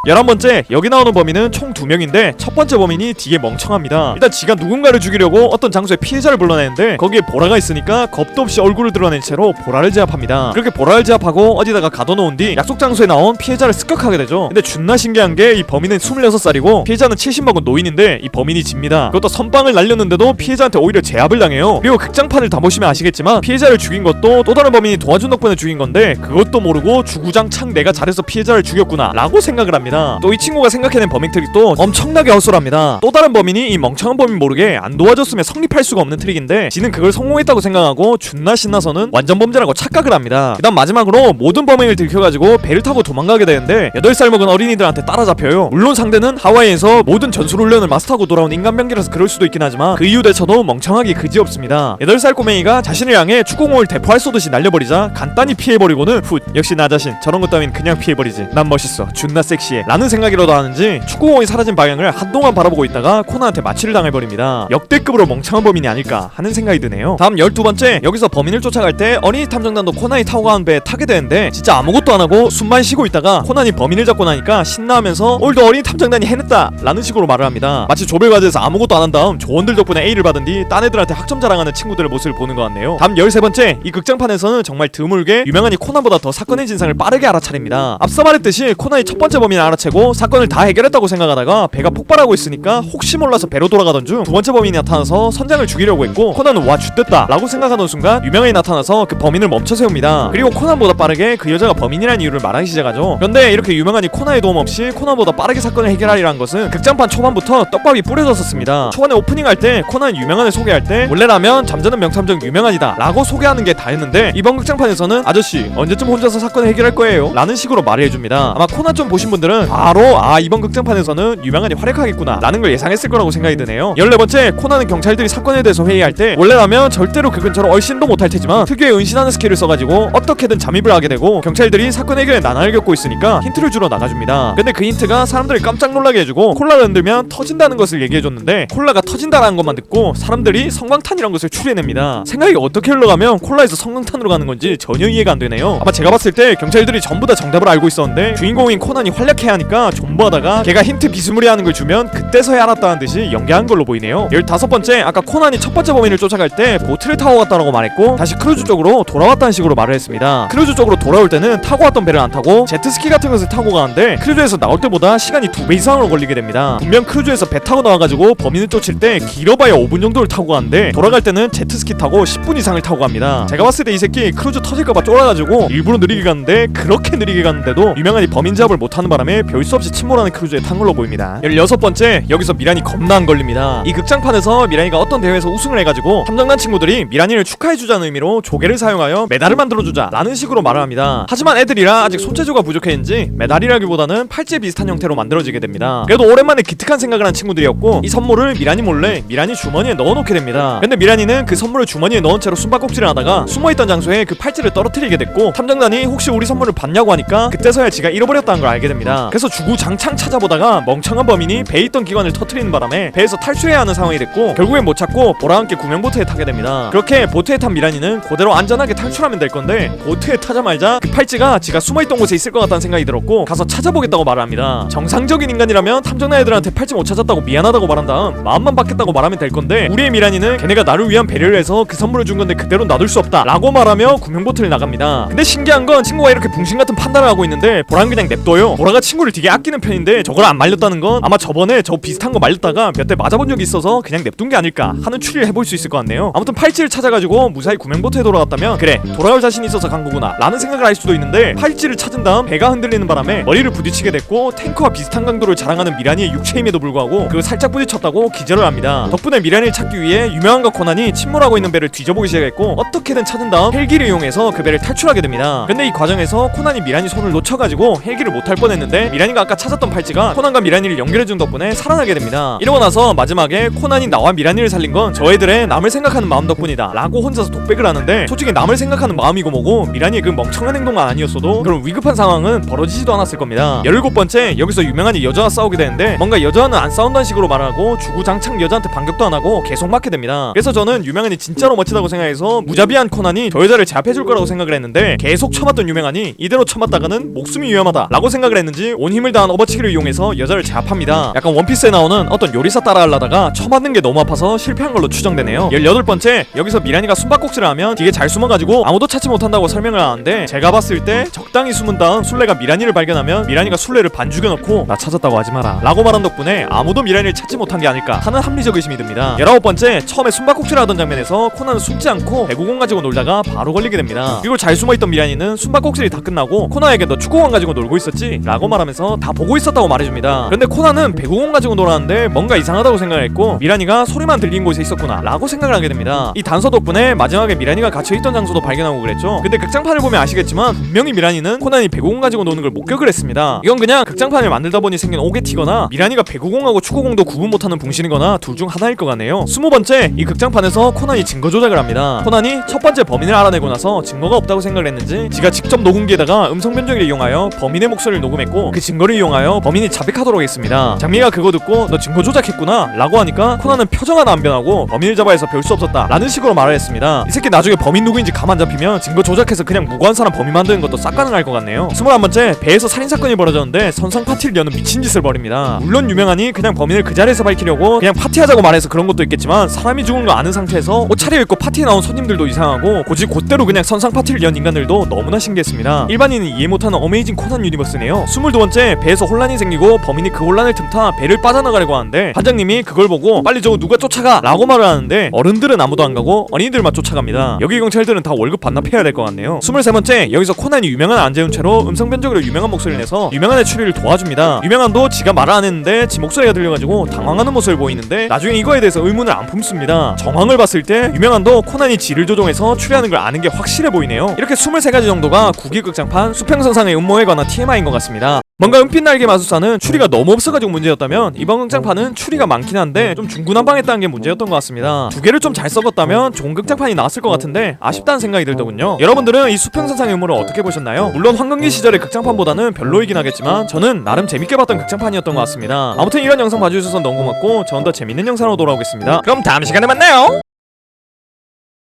11번째, 여기 나오는 범인은 총 2명인데 첫 번째 범인이 되게 멍청합니다. 일단 지가 누군가를 죽이려고 어떤 장소에 피해자를 불러내는데 거기에 보라가 있으니까 겁도 없이 얼굴을 드러낸 채로 보라를 제압합니다. 그렇게 보라를 제압하고 어디다가 가둬놓은 뒤 약속 장소에 나온 피해자를 습격하게 되죠. 근데 존나 신기한 게 이 범인은 26살이고 피해자는 70먹은 노인인데 이 범인이 집니다. 그것도 선빵을 날렸는데도 피해자한테 오히려 제압을 당해요. 그리고 극장판을 다 보시면 아시겠지만 피해자를 죽인 것도 또 다른 범인이 도와준 덕분에 죽인 건데 그것도 모르고 주구장창 내가 잘해서 피해자를 죽였구나 라고 생각을 합니다. 또 이 친구가 생각해낸 범행 트릭도 엄청나게 헛소리합니다. 또 다른 범인이 이 멍청한 범인 모르게 안 도와줬으면 성립할 수가 없는 트릭인데 지는 그걸 성공했다고 생각하고 존나 신나서는 완전 범죄라고 착각을 합니다. 그 다음 마지막으로 모든 범행을 들켜가지고 배를 타고 도망가게 되는데 8살 먹은 어린이들한테 따라잡혀요. 물론 상대는 하와이에서 모든 전술훈련을 마스터하고 돌아온 인간병기라서 그럴 수도 있긴 하지만 그 이유 대처도 멍청하기 그지없습니다. 8살 꼬맹이가 자신을 향해 축구공을 대포알 쏘듯이 날려버리자 간단히 피해버리고는 훗, 역시 나 자신 저런 것 따윈 그냥 피해버리지, 난 멋있어, 존나 섹시해 라는 생각이라도 하는지 축구공이 사라진 방향을 한동안 바라보고 있다가 코나한테 마취를 당해버립니다. 역대급으로 멍청한 범인이 아닐까 하는 생각이 드네요. 다음 12번째, 여기서 범인을 쫓아갈 때 어린이 탐정단도 코난이 타고 가는 배에 타게 되는데 진짜 아무것도 안하고 숨만 쉬고 있다가 코난이 범인을 잡고 나니까 신나하면서 오늘도 어린이 탐정단이 해냈다 라는 식으로 말을 합니다. 마치 조별과제에서 아무것도 안 한 다음 조원들 덕분에 A를 받은 뒤 딴 애들한테 학점 자랑하는 친구들의 모습을 보는 것 같네요. 다음 13번째, 이 극장판에서는 정말 드물게 유명한이 코난보다 더 사건의 진상을 빠르게 알아차립니다. 앞서 말했듯이 코난이 첫 번째 범인을 알아채고 사건을 다 해결했다고 생각하다가 배가 폭발하고 있으니까 혹시 몰라서 배로 돌아가던 중 두 번째 범인이 나타나서 선장을 죽이려고 했고 코난은 와 죽됐다 라고 생각하던 순간 유명한이 나타나서 그 범인을 멈춰 세웁니다. 그리고 코난보다 빠르게 그 여자가 범인이라는 이유를 말하기 시작하죠. 그런데 이렇게 유명한이 코난의 도움 없이 코난보다 빠르게 사건을 해결하리라는 것은 극장판 초반부터 떡밥이 뿌려졌었습니다. 초반에 오프닝 할 때 코난 유명한을 소개할 때 원래라면 잠자는 명탐정 유명한이다 라고 소개하는 게 다였는데 이번 극장판에서는 아저씨 언제쯤 혼자서 사건을 해결할 거예요? 라는 식으로 말을 해줍니다. 아마 코난 좀 보신 분들은 바로 이번 극장판에서는 유명한이 활약하겠구나 라는 걸 예상했을 거라고 생각이 드네요. 14번째, 코난은 경찰들이 사건에 대해서 회의할 때 원래라면 절대로 그 근처로 얼씬도 못할 테지만 특유의 은신하는 스킬을 써가지고 어떻게든 잠입을 하게 되고 경찰들이 사건 해결에 난항을 겪고 있으니까 힌트를 주러 나가줍니다. 근데 그 힌트가 사람들을 깜짝 놀라게 해주고 콜라를 흔들면 터진다는 것을 얘기해줬는데 콜라가 터진다라는 것만 듣고 사람들이 성광탄이란 것을 추리해냅니다. 생각이 어떻게 흘러가면 콜라에서 성광탄으로 가는 건지 전혀 이해가 안 되네요. 아마 제가 봤을 때 경찰들이 전부 다 정답을 알고 있었는데 주인공인 코난이 활약해야 하니까 존버하다가 걔가 힌트 비스무리하는 걸 주면 그때서야 알았다는 듯이 연기한 걸로 보이네요. 15번째, 아까 코난이 첫 번째 범인을 쫓아갈 때 보트를 타고 갔다라고 말했고 다시 크루즈 쪽으로 돌아왔다는 식으로 말을 했습니다. 크루즈 쪽으로 돌아올 때는 타고 왔던 배를 안 타고 제트스키 같은 것을 타고 가는데 크루즈에서 나올 때보다 시간이 2배 이상으로 걸리게 됩니다. 분명 크루즈에서 배 타고 나와가지고 범인을 쫓을 때 길어봐야 5분 정도를 타고 가는데 돌아갈 때는 제트스키 타고 10분 이상을 타고 갑니다. 제가 봤을 때 이 새끼 크루즈 터질까봐 쫄아가지고 일부러 느리게 갔는데 그렇게 느리게 갔는데도 유명한이 범인 잡을 못하는 바람에 별 수 없이 침몰하는 크루즈에 탄 걸로 보입니다. 16번째, 여기서 미란이 겁나 안 걸립니다. 이 극장판에서 미란이가 어떤 대회에서 우승을 해가지고 탐정단 친구들이 미란이를 축하해주자는 의미로 조개를 사용하여 메달을 만들어주자 라는 식으로 말을 합니다. 하지만 애들이라 아직 손재주가 부족했는지 메달이라기보다는 팔찌 비슷한 형태로 만들어지게 됩니다. 그래도 오랜만에 기특한 생각을 한 친구들이었고 이 선물을 미란이 몰래 미란이 주머니에 넣어놓게 됩니다. 근데 미란이는 그 선물을 주머니에 넣은 채로 숨바꼭질을 하다가 숨어있던 장소에 그 팔찌를 떨어뜨리게 됐고 탐정단이 혹시 우리 선물을 봤냐고 하니까 그때서야 지가 잃어버렸다는 걸 알게 됩니다. 됩니다. 그래서 주구장창 찾아보다가 멍청한 범인이 배에 있던 기관을 터트리는 바람에 배에서 탈출해야 하는 상황이 됐고, 결국엔 못 찾고 보라와 함께 구명보트에 타게 됩니다. 그렇게 보트에 탄 미란이는 그대로 안전하게 탈출하면 될 건데, 보트에 타자마자 그 팔찌가 지가 숨어있던 곳에 있을 것 같다는 생각이 들었고 가서 찾아보겠다고 말을 합니다. 정상적인 인간이라면 탐정나 애들한테 팔찌 못 찾았다고 미안하다고 말한 다음 마음만 받겠다고 말하면 될 건데, 우리의 미란이는 걔네가 나를 위한 배려를 해서 그 선물을 준 건데 그대로 놔둘 수 없다 라고 말하며 구명보트를 나갑니다. 근데 신기한 건 친구가 이렇게 붕신같은 판단을 하고 있는데 보라는 그냥 냅둬요. 보라가 친구를 되게 아끼는 편인데 저걸 안 말렸다는 건 아마 저번에 저 비슷한 거 말렸다가 몇 대 맞아본 적이 있어서 그냥 냅둔 게 아닐까 하는 추리를 해볼 수 있을 것 같네요. 아무튼 팔찌를 찾아가지고 무사히 구명보트에 돌아갔다면, 그래 돌아올 자신이 있어서 간 거구나 라는 생각을 할 수도 있는데, 팔찌를 찾은 다음 배가 흔들리는 바람에 머리를 부딪히게 됐고, 탱크와 비슷한 강도를 자랑하는 미란이의 육체임에도 불구하고 그 살짝 부딪혔다고 기절을 합니다. 덕분에 미란이를 찾기 위해 유명한과 코난이 침몰하고 있는 배를 뒤져보기 시작했고, 어떻게든 찾은 다음 헬기를 이용해서 그 배를 탈출하게 됩니다. 근데 이 과정에서 코난이 미란이 손을 놓쳐가지고 헬기를 못 탈 뻔했는데, 미란이가 아까 찾았던 팔찌가 코난과 미란이를 연결해준 덕분에 살아나게 됩니다. 이러고 나서 마지막에 코난이 나와 미란이를 살린 건 저 애들의 남을 생각하는 마음 덕분이다 라고 혼자서 독백을 하는데, 솔직히 남을 생각하는 마음이고 뭐고 미란이의 그 멍청한 행동만 아니었어도 그런 위급한 상황은 벌어지지도 않았을 겁니다. 17번째, 여기서 유명한이 여자와 싸우게 되는데, 뭔가 여자와는 안 싸운다는 식으로 말하고 주구장창 여자한테 반격도 안 하고 계속 맞게 됩니다. 그래서 저는 유명한이 진짜로 멋지다고 생각해서 무자비한 코난이 저 여자를 제압해줄 거라고 생각을 했는데, 계속 쳐맞던 유명한이 이대로 쳐맞다가는 목숨이 위험하다 라고 생각을 했는지 온 힘을 다한 업어치기를 이용해서 여자를 제압합니다. 약간 원피스에 나오는 어떤 요리사 따라 하려다가 쳐맞는 게 너무 아파서 실패한 걸로 추정되네요. 18번째, 여기서 미란이가 숨바꼭질을 하면 되게 잘 숨어가지고 아무도 찾지 못한다고 설명을 하는데, 제가 봤을 때 적당히 숨은 다음 술래가 미란이를 발견하면 미란이가 술래를 반 죽여놓고 나 찾았다고 하지 마라 라고 말한 덕분에 아무도 미란이를 찾지 못한 게 아닐까 하는 합리적 의심이 듭니다. 19번째, 처음에 숨바꼭질을 하던 장면에서 코난은 숨지 않고 배구공 가지고 놀다가 바로 걸리게 됩니다. 그리고 잘 숨어있던 미란이는 숨바꼭질이 다 끝나고 코난에게 너 축구공 가지고 놀고 있었지? 라고 말하면서 다 보고 있었다고 말해줍니다. 그런데 코난은 배구공 가지고 놀았는데 뭔가 이상하다고 생각했고, 미란이가 소리만 들린 곳에 있었구나 라고 생각을 하게 됩니다. 이 단서 덕분에 마지막에 미란이가 갇혀있던 장소도 발견하고 그랬죠. 근데 극장판을 보면 아시겠지만 분명히 미란이는 코난이 배구공 가지고 노는 걸 목격을 했습니다. 이건 그냥 극장판을 만들다 보니 생긴 오게티거나 미란이가 배구공하고 축구공도 구분 못하는 봉신이거나 둘 중 하나일 것 같네요. 20번째, 이 극장판에서 코난이 증거 조작을 합니다. 코난이 첫 번째 범인을 알아내고 나서 증거가 없다고 생각을 했는지 지가 직접 녹음기에다가 음성 변조기를 이용하여 범인의 목소리를 녹음했고, 그 증거를 이용하여 범인이 자백하도록 했습니다. 장미가 그거 듣고 너 증거 조작했구나 라고 하니까 코난은 표정 하나 안 변하고 범인을 잡아 해서 별 수 없었다 라는 식으로 말을 했습니다. 이 새끼 나중에 범인 누구인지 가만 잡히면 증거 조작해서 그냥 무고한 사람 범인 만드는 것도 싹 가능할 것 같네요. 21번째, 배에서 살인사건이 벌어졌는데 선상 파티를 여는 미친 짓을 벌입니다. 물론 유명한이 그냥 범인을 그 자리에서 밝히려고 그냥 파티하자고 말해서 그런 것도 있겠지만, 사람이 죽은 거 아는 상태에서 옷 차려입고 파티에 나온 손님들도 이상하고 고지 곧대로 그냥 선상 파티를 연 인간들도 너무나 신기했습니다. 일반인은 이해 못하는 어메이징 코난 유니버스네요. 22번째, 배에서 혼란이 생기고 범인이 그 혼란을 틈타 배를 빠져나가려고 하는데, 반장님이 그걸 보고 빨리 저거 누가 쫓아가 라고 말을 하는데, 어른들은 아무도 안 가고 어린이들만 쫓아갑니다. 여기 경찰들은 다 월급 반납해야 될 것 같네요. 23번째, 여기서 코난이 유명한 안 재운 채로 음성 변조기로 유명한 목소리를 내서 유명한의 추리를 도와줍니다. 유명한도 지가 말을 안 했는데 지 목소리가 들려가지고 당황하는 모습을 보이는데, 나중에 이거에 대해서 의문을 안 품습니다. 정황을 봤을 때 유명한도 코난이 지를 조종해서 추리하는 걸 아는 게 확실해 보이네요. 이렇게 23가지 정도가 국기극장판 수평선상의 음모에 관한 TMI인 것 같습니다. 뭔가 은빛날개 마술사는 추리가 너무 없어가지고 문제였다면, 이번 극장판은 추리가 많긴 한데 좀 중구난방했다는 게 문제였던 것 같습니다. 두 개를 좀 잘 썩었다면 좋은 극장판이 나왔을 것 같은데 아쉽다는 생각이 들더군요. 여러분들은 이 수평선상의 음모를 어떻게 보셨나요? 물론 황금기 시절의 극장판보다는 별로이긴 하겠지만 저는 나름 재밌게 봤던 극장판이었던 것 같습니다. 아무튼 이런 영상 봐주셔서 너무 고맙고, 전 더 재밌는 영상으로 돌아오겠습니다. 그럼 다음 시간에 만나요.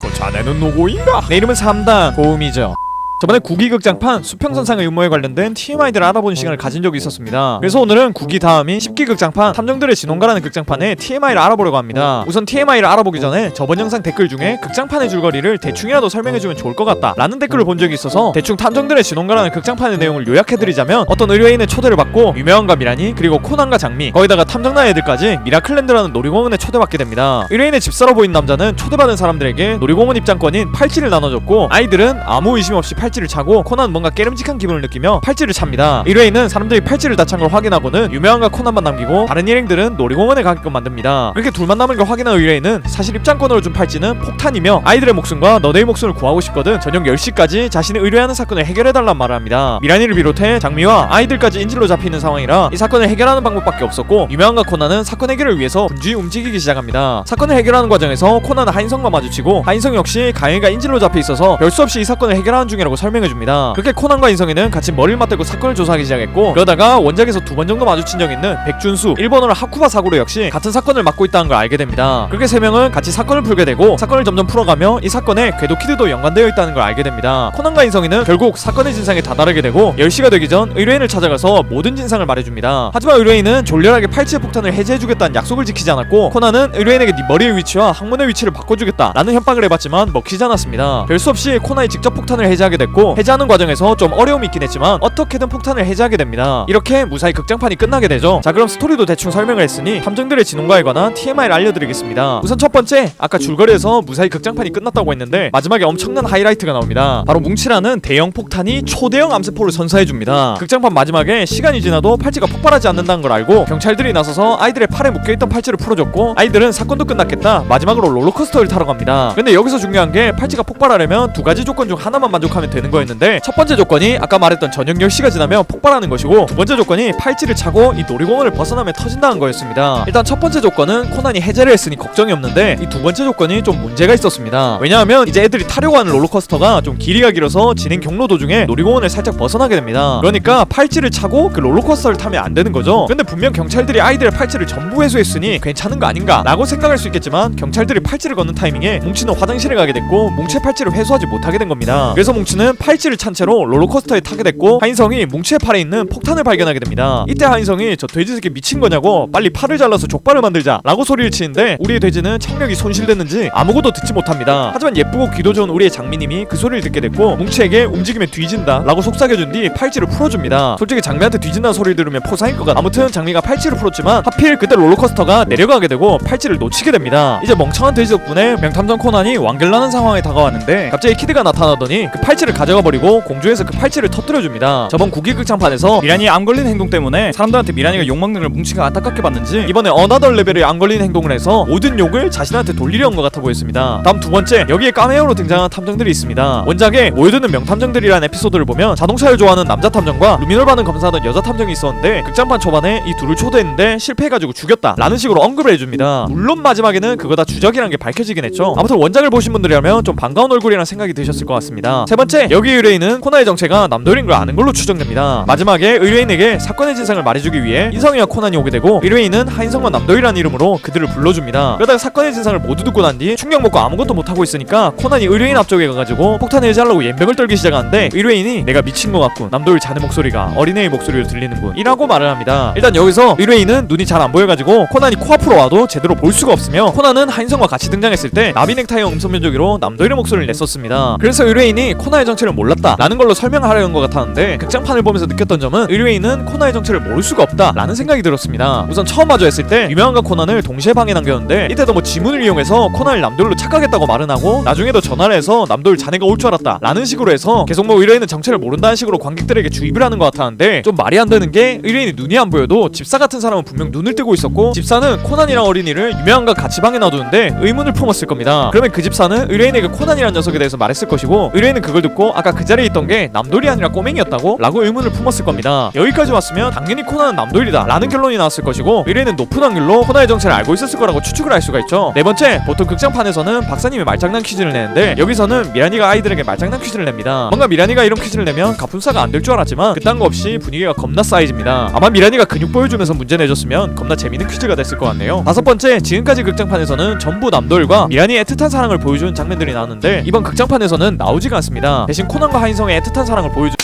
그 자네는 누구인가? 내 이름은 3단 고음이죠. 저번에 국기극장판 수평선상의 음모에 관련된 TMI들을 알아보는 시간을 가진 적이 있었습니다. 그래서 오늘은 국기 다음인 10기 극장판 탐정들의 진원가라는 극장판의 TMI를 알아보려고 합니다. 우선 TMI를 알아보기 전에 저번 영상 댓글 중에 극장판의 줄거리를 대충이라도 설명해주면 좋을 것 같다 라는 댓글을 본 적이 있어서 대충 탐정들의 진원가라는 극장판의 내용을 요약해드리자면, 어떤 의뢰인의 초대를 받고 유명한과 미란이, 그리고 코난과 장미, 거기다가 탐정나 애들까지 미라클랜드라는 놀이공원에 초대받게 됩니다. 의뢰인의 집사로 보인 남자는 초대받은 사람들에게 놀이공원 입장권인 팔찌를 나눠줬고, 아이들은 아무 의심 없이 팔찌를 차고, 코난은 뭔가 깨름직한 기분을 느끼며 팔찌를 찹니다. 의뢰인은 사람들이 팔찌를 다 찬 걸 확인하고는 유명한과 코난만 남기고 다른 일행들은 놀이공원에 가게끔 만듭니다. 이렇게 둘만 남은 걸 확인한 의뢰인은 사실 입장권으로 준 팔찌는 폭탄이며 아이들의 목숨과 너네의 목숨을 구하고 싶거든 저녁 10시까지 자신을 의뢰하는 사건을 해결해달란 말을 합니다. 미란이를 비롯해 장미와 아이들까지 인질로 잡히는 상황이라 이 사건을 해결하는 방법밖에 없었고, 유명한과 코난은 사건 해결을 위해서 분주히 움직이기 시작합니다. 사건을 해결하는 과정에서 코난은 하인성과 마주치고, 하인성 역시 가영이가 인질로 잡혀 있어서 별 수 없이 이 사건을 해결하는 중이라고 설명해줍니다. 그렇게 코난과 인성이는 같이 머리를 맞대고 사건을 조사하기 시작했고, 그러다가 원작에서 2번 정도 마주친 적 있는 백준수, 일본어로 하쿠바 사구로 역시 같은 사건을 맡고 있다는 걸 알게 됩니다. 그렇게 3명은 같이 사건을 풀게 되고, 사건을 점점 풀어가며 이 사건에 궤도키드도 연관되어 있다는 걸 알게 됩니다. 코난과 인성이는 결국 사건의 진상에 다다르게 되고 10시가 되기 전 의뢰인을 찾아가서 모든 진상을 말해줍니다. 하지만 의뢰인은 졸렬하게 팔찌의 폭탄을 해제해주겠다는 약속을 지키지 않았고, 코난은 의뢰인에게 네 머리의 위치와 항문의 위치를 바꿔주겠다 라는 협박을 해봤지만 먹히지 않았습니다. 별 수 없이 코난이 직접 폭탄을 해제하게 됐고, 해제하는 과정에서 좀 어려움이 있긴 했지만 어떻게든 폭탄을 해제하게 됩니다. 이렇게 무사히 극장판이 끝나게 되죠. 자, 그럼 스토리도 대충 설명을 했으니 탐정들의 진혼과에 관한 TMI를 알려드리겠습니다. 우선 첫 번째, 아까 줄거리에서 무사히 극장판이 끝났다고 했는데 마지막에 엄청난 하이라이트가 나옵니다. 바로 뭉치라는 대형 폭탄이 초대형 암세포를 선사해줍니다. 극장판 마지막에 시간이 지나도 팔찌가 폭발하지 않는다는 걸 알고 경찰들이 나서서 아이들의 팔에 묶여있던 팔찌를 풀어줬고, 아이들은 사건도 끝났겠다 마지막으로 롤러코스터를 타러 갑니다. 근데 여기서 중요한 게 팔찌가 폭발하려면 2가지 조건 중 하나만 만족하면 되는 거였는데, 첫 번째 조건이 아까 말했던 저녁 10시가 지나면 폭발하는 것이고, 두 번째 조건이 팔찌를 차고 이 놀이공원을 벗어나면 터진다는 거였습니다. 일단 첫 번째 조건은 코난이 해제를 했으니 걱정이 없는데, 이 두 번째 조건이 좀 문제가 있었습니다. 왜냐하면 이제 애들이 타려고 하는 롤러코스터가 좀 길이가 길어서 진행 경로 도중에 놀이공원을 살짝 벗어나게 됩니다. 그러니까 팔찌를 차고 그 롤러코스터를 타면 안 되는 거죠. 근데 분명 경찰들이 아이들의 팔찌를 전부 회수했으니 괜찮은 거 아닌가 라고 생각할 수 있겠지만, 경찰들이 팔찌를 걷는 타이밍에 뭉치는 화장실에 가게 됐고 뭉치의 팔찌를 회수하지 못하게 된 겁니다. 그래서 뭉치는 팔찌를 찬 채로 롤러코스터에 타게 됐고, 하인성이 뭉치의 팔에 있는 폭탄을 발견하게 됩니다. 이때 하인성이 저 돼지 새끼 미친 거냐고 빨리 팔을 잘라서 족발을 만들자 라고 소리를 치는데, 우리의 돼지는 청력이 손실됐는지 아무것도 듣지 못합니다. 하지만 예쁘고 귀도 좋은 우리의 장미님이 그 소리를 듣게 됐고, 뭉치에게 움직이면 뒤진다 라고 속삭여준 뒤 팔찌를 풀어줍니다. 솔직히 장미한테 뒤진다는 소리를 들으면 포사인 것 같아. 아무튼 장미가 팔찌를 풀었지만 하필 그때 롤러코스터가 내려가게 되고 팔찌를 놓치게 됩니다. 이제 멍청한 돼지 덕분에 명탐정 코난이 완결나는 상황에 다가왔는데, 갑자기 키드가 나타나더니 그 팔찌를 가져가 버리고 공중에서 그 팔찌를 터뜨려줍니다. 저번 국기극장판에서 미란이 암 걸린 행동 때문에 사람들한테 미란이가 욕먹는 걸 뭉치가 안타깝게 봤는지 이번에 어나더 레벨의 암 걸린 행동을 해서 모든 욕을 자신한테 돌리려는 것 같아 보였습니다. 다음 두 번째, 여기에 카메오로 등장한 탐정들이 있습니다. 원작에 모여드는 명탐정들이라는 에피소드를 보면 자동차를 좋아하는 남자 탐정과 루미놀 반응 검사하던 여자 탐정이 있었는데, 극장판 초반에 이 둘을 초대했는데 실패해가지고 죽였다 라는 식으로 언급을 해줍니다. 물론 마지막에는 그거 다 주적이란 게 밝혀지긴 했죠. 아무튼 원작을 보신 분들이라면 좀 반가운 얼굴이란 생각이 드셨을 것 같습니다. 세 번째, 여기 의뢰인은 코난의 정체가 남도일인 걸 아는 걸로 추정됩니다. 마지막에 의뢰인에게 사건의 진상을 말해주기 위해 인성이와 코난이 오게 되고, 의뢰인은 하인성과 남도일이라는 이름으로 그들을 불러줍니다. 그러다가 사건의 진상을 모두 듣고 난 뒤 충격 먹고 아무것도 못하고 있으니까 코난이 의뢰인 앞쪽에 가가지고 폭탄을 해제하려고 연병을 떨기 시작하는데, 의뢰인이 내가 미친 것 같군, 남도일 자네 목소리가 어린애의 목소리로 들리는군 이라고 말을 합니다. 일단 여기서 의뢰인은 눈이 잘 안 보여가지고 코난이 코앞으로 와도 제대로 볼 수가 없으며, 코난은 하인성과 같이 등장했을 때 나비넥타이형 음성 변조기로 남도일의 목소리를 냈었습니다. 그래서 의뢰인이 코난의 정체를 몰랐다 라는 걸로 설명하려는 것 같았는데, 극장판을 보면서 느꼈던 점은 의뢰인은 코난의 정체를 모를 수가 없다 라는 생각이 들었습니다. 우선 처음 마주했을 때 유명한과 코난을 동시에 방에 남겼는데, 이때도 뭐 지문을 이용해서 코난을 남도일로 착각했다고 말은 하고, 나중에도 전화를 해서 남도일 자네가 올 줄 알았다 라는 식으로 해서 계속 뭐 의뢰인은 정체를 모른다는 식으로 관객들에게 주입을 하는 것 같았는데, 좀 말이 안 되는 게, 의뢰인이 눈이 안 보여도 집사 같은 사람은 분명 눈을 뜨고 있었고, 집사는 코난이랑 어린이를 유명한과 같이 방에 놔두는데 의문을 품었을 겁니다. 그러면 그 집사는 의뢰인에게 코난이라는 녀석에 대해서 말했을 것이고, 의뢰인은 그걸 듣고 아까 그 자리에 있던 게 남도일이 아니라 꼬맹이였다고? 라고 의문을 품었을 겁니다. 여기까지 왔으면 당연히 코난은 남도일이다 라는 결론이 나왔을 것이고, 의뢰인은 높은 확률로 코난의 정체를 알고 있었을 거라고 추측을 할 수가 있죠. 네 번째, 보통 극장판에서는 박사님이 말장난 퀴즈를 내는데, 여기서는 미란이가 아이들에게 말장난 퀴즈를 냅니다. 뭔가 미란이가 이런 퀴즈를 내면 갑분싸가 안 될 줄 알았지만 그딴 거 없이 분위기가 겁나 싸해집니다. 아마 미란이가 근육 보여주면서 문제 내줬으면 겁나 재밌는 퀴즈가 됐을 것 같네요. 다섯 번째, 지금까지 극장판에서는 전부 남도일과 미란이의 애틋한 사랑을 보여준 장면들이 나왔는데, 이번 극장판에서는 나오지가 않습니다. 대신 코난과 하인성의 애틋한 사랑을 보여주...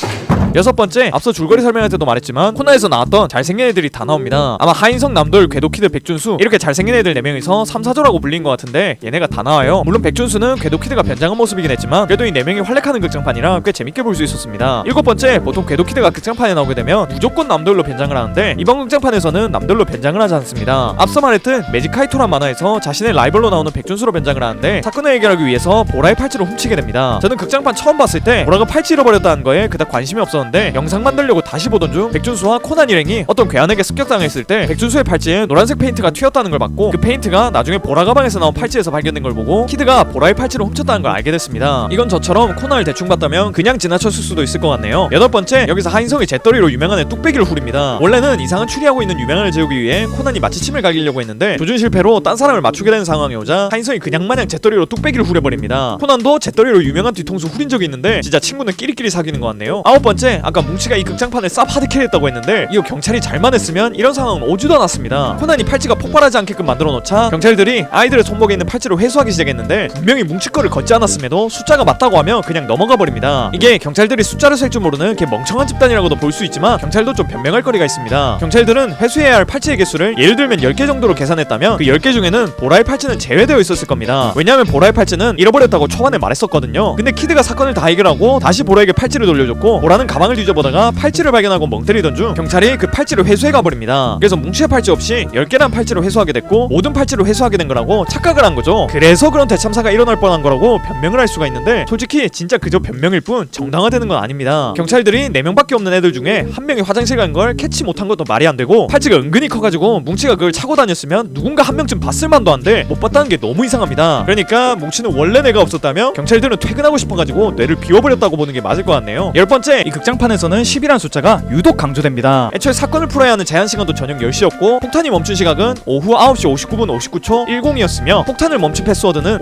여섯 번째, 앞서 줄거리 설명할 때도 말했지만 코난에서 나왔던 잘생긴 애들이 다 나옵니다. 아마 하인성, 남도일, 궤도키드, 백준수 이렇게 잘생긴 애들 4명이서 3사조라고 불린 것 같은데 얘네가 다 나와요. 물론 백준수는 궤도키드가 변장한 모습이긴 했지만 그래도 이 4명이 활약하는 극장판이라 꽤 재밌게 볼 수 있었습니다. 일곱 번째, 보통 궤도키드가 극장판에 나오게 되면 무조건 남도일로 변장을 하는데, 이번 극장판에서는 남도일로 변장을 하지 않습니다. 앞서 말했듯 매직카이토란 만화에서 자신의 라이벌로 나오는 백준수로 변장을 하는데, 사건을 해결하기 위해서 보라의 팔찌를 훔치게 됩니다. 저는 극장판 처음 봤을 때 보라가 팔찌 잃어버렸다는 거에 그닥 관심이 없었는데, 있었는데 영상 만들려고 다시 보던 중 백준수와 코난 일행이 어떤 괴한에게 습격당했을 때 백준수의 팔찌에 노란색 페인트가 튀었다는 걸 봤고 그 페인트가 나중에 보라 가방에서 나온 팔찌에서 발견된 걸 보고 키드가 보라의 팔찌를 훔쳤다는 걸 알게 됐습니다. 이건 저처럼 코난을 대충 봤다면 그냥 지나쳤을 수도 있을 것 같네요. 여덟 번째, 여기서 하인성이 잿더리로 유명한 애 뚝배기를 후립니다. 원래는 이상한 추리하고 있는 유명한을 재우기 위해 코난이 마취침을 갈기려고 했는데 조준 실패로 딴 사람을 맞추게 되는 상황이 오자 하인성이 그냥 마냥 잿더리로 뚝배기를 후려버립니다. 코난도 잿더리로 유명한 뒤통수 후린 적이 있는데 진짜 친구는 끼리끼리 사귀는 것 같네요. 아홉 번째, 아까 뭉치가 이 극장판을 쌉 하드캐리했다고 했는데 이거 경찰이 잘만 했으면 이런 상황은 오지도 않았습니다. 코난이 팔찌가 폭발하지 않게끔 만들어 놓자 경찰들이 아이들의 손목에 있는 팔찌를 회수하기 시작했는데 분명히 뭉치 거를 걷지 않았음에도 숫자가 맞다고 하면 그냥 넘어가 버립니다. 이게 경찰들이 숫자를 셀 줄 모르는 개 멍청한 집단이라고도 볼 수 있지만 경찰도 좀 변명할 거리가 있습니다. 경찰들은 회수해야 할 팔찌의 개수를 예를 들면 10개 정도로 계산했다면 그 10개 중에는 보라의 팔찌는 제외되어 있었을 겁니다. 왜냐하면 보라의 팔찌는 잃어버렸다고 초반에 말했었거든요. 근데 키드가 사건을 다 해결하고 다시 보라에게 팔찌를 돌려줬고 보라는 가방을 뒤져보다가 팔찌를 발견하고 멍 때리던 중 경찰이 그 팔찌를 회수해 가버립니다. 그래서 뭉치의 팔찌 없이 10개란 팔찌를 회수하게 됐고 모든 팔찌를 회수하게 된 거라고 착각을 한 거죠. 그래서 그런 대참사가 일어날 뻔한 거라고 변명을 할 수가 있는데 솔직히 진짜 그저 변명일 뿐 정당화되는 건 아닙니다. 경찰들이 4명밖에 없는 애들 중에 한 명이 화장실 간 걸 캐치 못한 것도 말이 안 되고 팔찌가 은근히 커가지고 뭉치가 그걸 차고 다녔으면 누군가 한 명쯤 봤을 만도 한데 못 봤다는 게 너무 이상합니다. 그러니까 뭉치는 원래 뇌가 없었다며 경찰들은 퇴근하고 싶어가지고 뇌를 비워버렸다고 보는 게 맞을 것 같네요. 10번째, 이 극장판에서는 10이란 숫자가 유독 강조됩니다. 애초에 사건을 풀어야 하는 제한 시간도 저녁 10시였고 폭탄이 멈춘 시각은 오후 9시 59분 59초 10이었으며 폭탄을 멈춘 패스워드는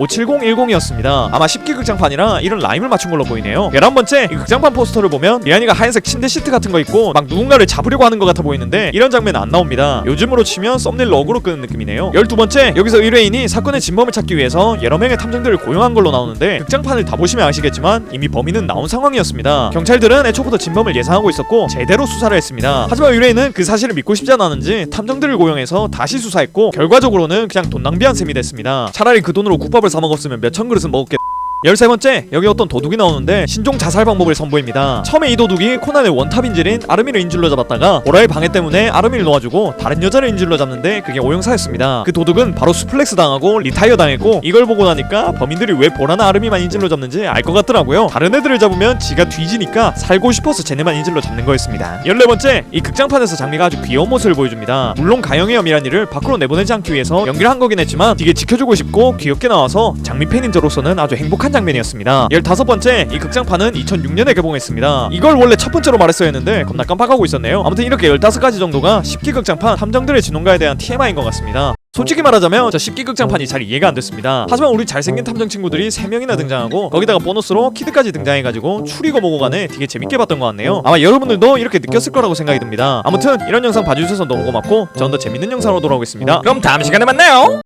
57010이었습니다. 아마 10기 극장판이라 이런 라임을 맞춘 걸로 보이네요. 11번째, 이 극장판 포스터를 보면 미안이가 하얀색 침대 시트 같은 거 입고 막 누군가를 잡으려고 하는 것 같아 보이는데 이런 장면은 안 나옵니다. 요즘으로 치면 썸네일 어그로 끄는 느낌이네요. 12번째, 여기서 의뢰인이 사건의 진범을 찾기 위해서 여러 명의 탐정들을 고용한 걸로 나오는데 극장판을 다 보시면 아시겠지만 이미 범인은 나온 상황이었습니다. 경찰들은 애초부터 진범을 예상하고 있었고 제대로 수사를 했습니다. 하지만 의뢰인은 그 사실을 믿고 싶지 않았는지 탐정들을 고용해서 다시 수사했고 결과적으로는 그냥 돈 낭비한 셈이 됐습니다. 차라리 그 돈으로 국밥을 사 먹었으면 몇천 그릇은 먹었겠. 13번째, 여기 어떤 도둑이 나오는데 신종 자살 방법을 선보입니다. 처음에 이 도둑이 코난의 원탑 인질인 아르미를 인질로 잡았다가 보라의 방해 때문에 아르미를 놓아주고 다른 여자를 인질로 잡는데 그게 오용사였습니다. 그 도둑은 바로 수플렉스 당하고 리타이어 당했고 이걸 보고 나니까 범인들이 왜 보라나 아르미만 인질로 잡는지 알 것 같더라고요. 다른 애들을 잡으면 지가 뒤지니까 살고 싶어서 쟤네만 인질로 잡는 거였습니다. 14번째, 이 극장판에서 장미가 아주 귀여운 모습을 보여줍니다. 물론 가영이와 미란이를 밖으로 내보내지 않기 위해서 연기를 한 거긴 했지만 되게 지켜주고 싶고 귀엽게 나와서 장미 팬인 저로서는 아주 행복한 장면이었습니다. 15번째, 이 극장판은 2006년에 개봉했습니다. 이걸 원래 첫 번째로 말했어야 했는데 겁나 깜빡하고 있었네요. 아무튼 이렇게 15가지 정도가 10기 극장판 탐정들의 진혼가에 대한 TMI인 것 같습니다. 솔직히 말하자면 저 10기 극장판이 잘 이해가 안 됐습니다. 하지만 우리 잘생긴 탐정 친구들이 3명이나 등장하고 거기다가 보너스로 키드까지 등장해가지고 추리고 뭐고 간에 되게 재밌게 봤던 것 같네요. 아마 여러분들도 이렇게 느꼈을 거라고 생각이 듭니다. 아무튼 이런 영상 봐주셔서 너무 고맙고 전 더 재밌는 영상으로 돌아오겠습니다. 그럼 다음 시간에 만나요.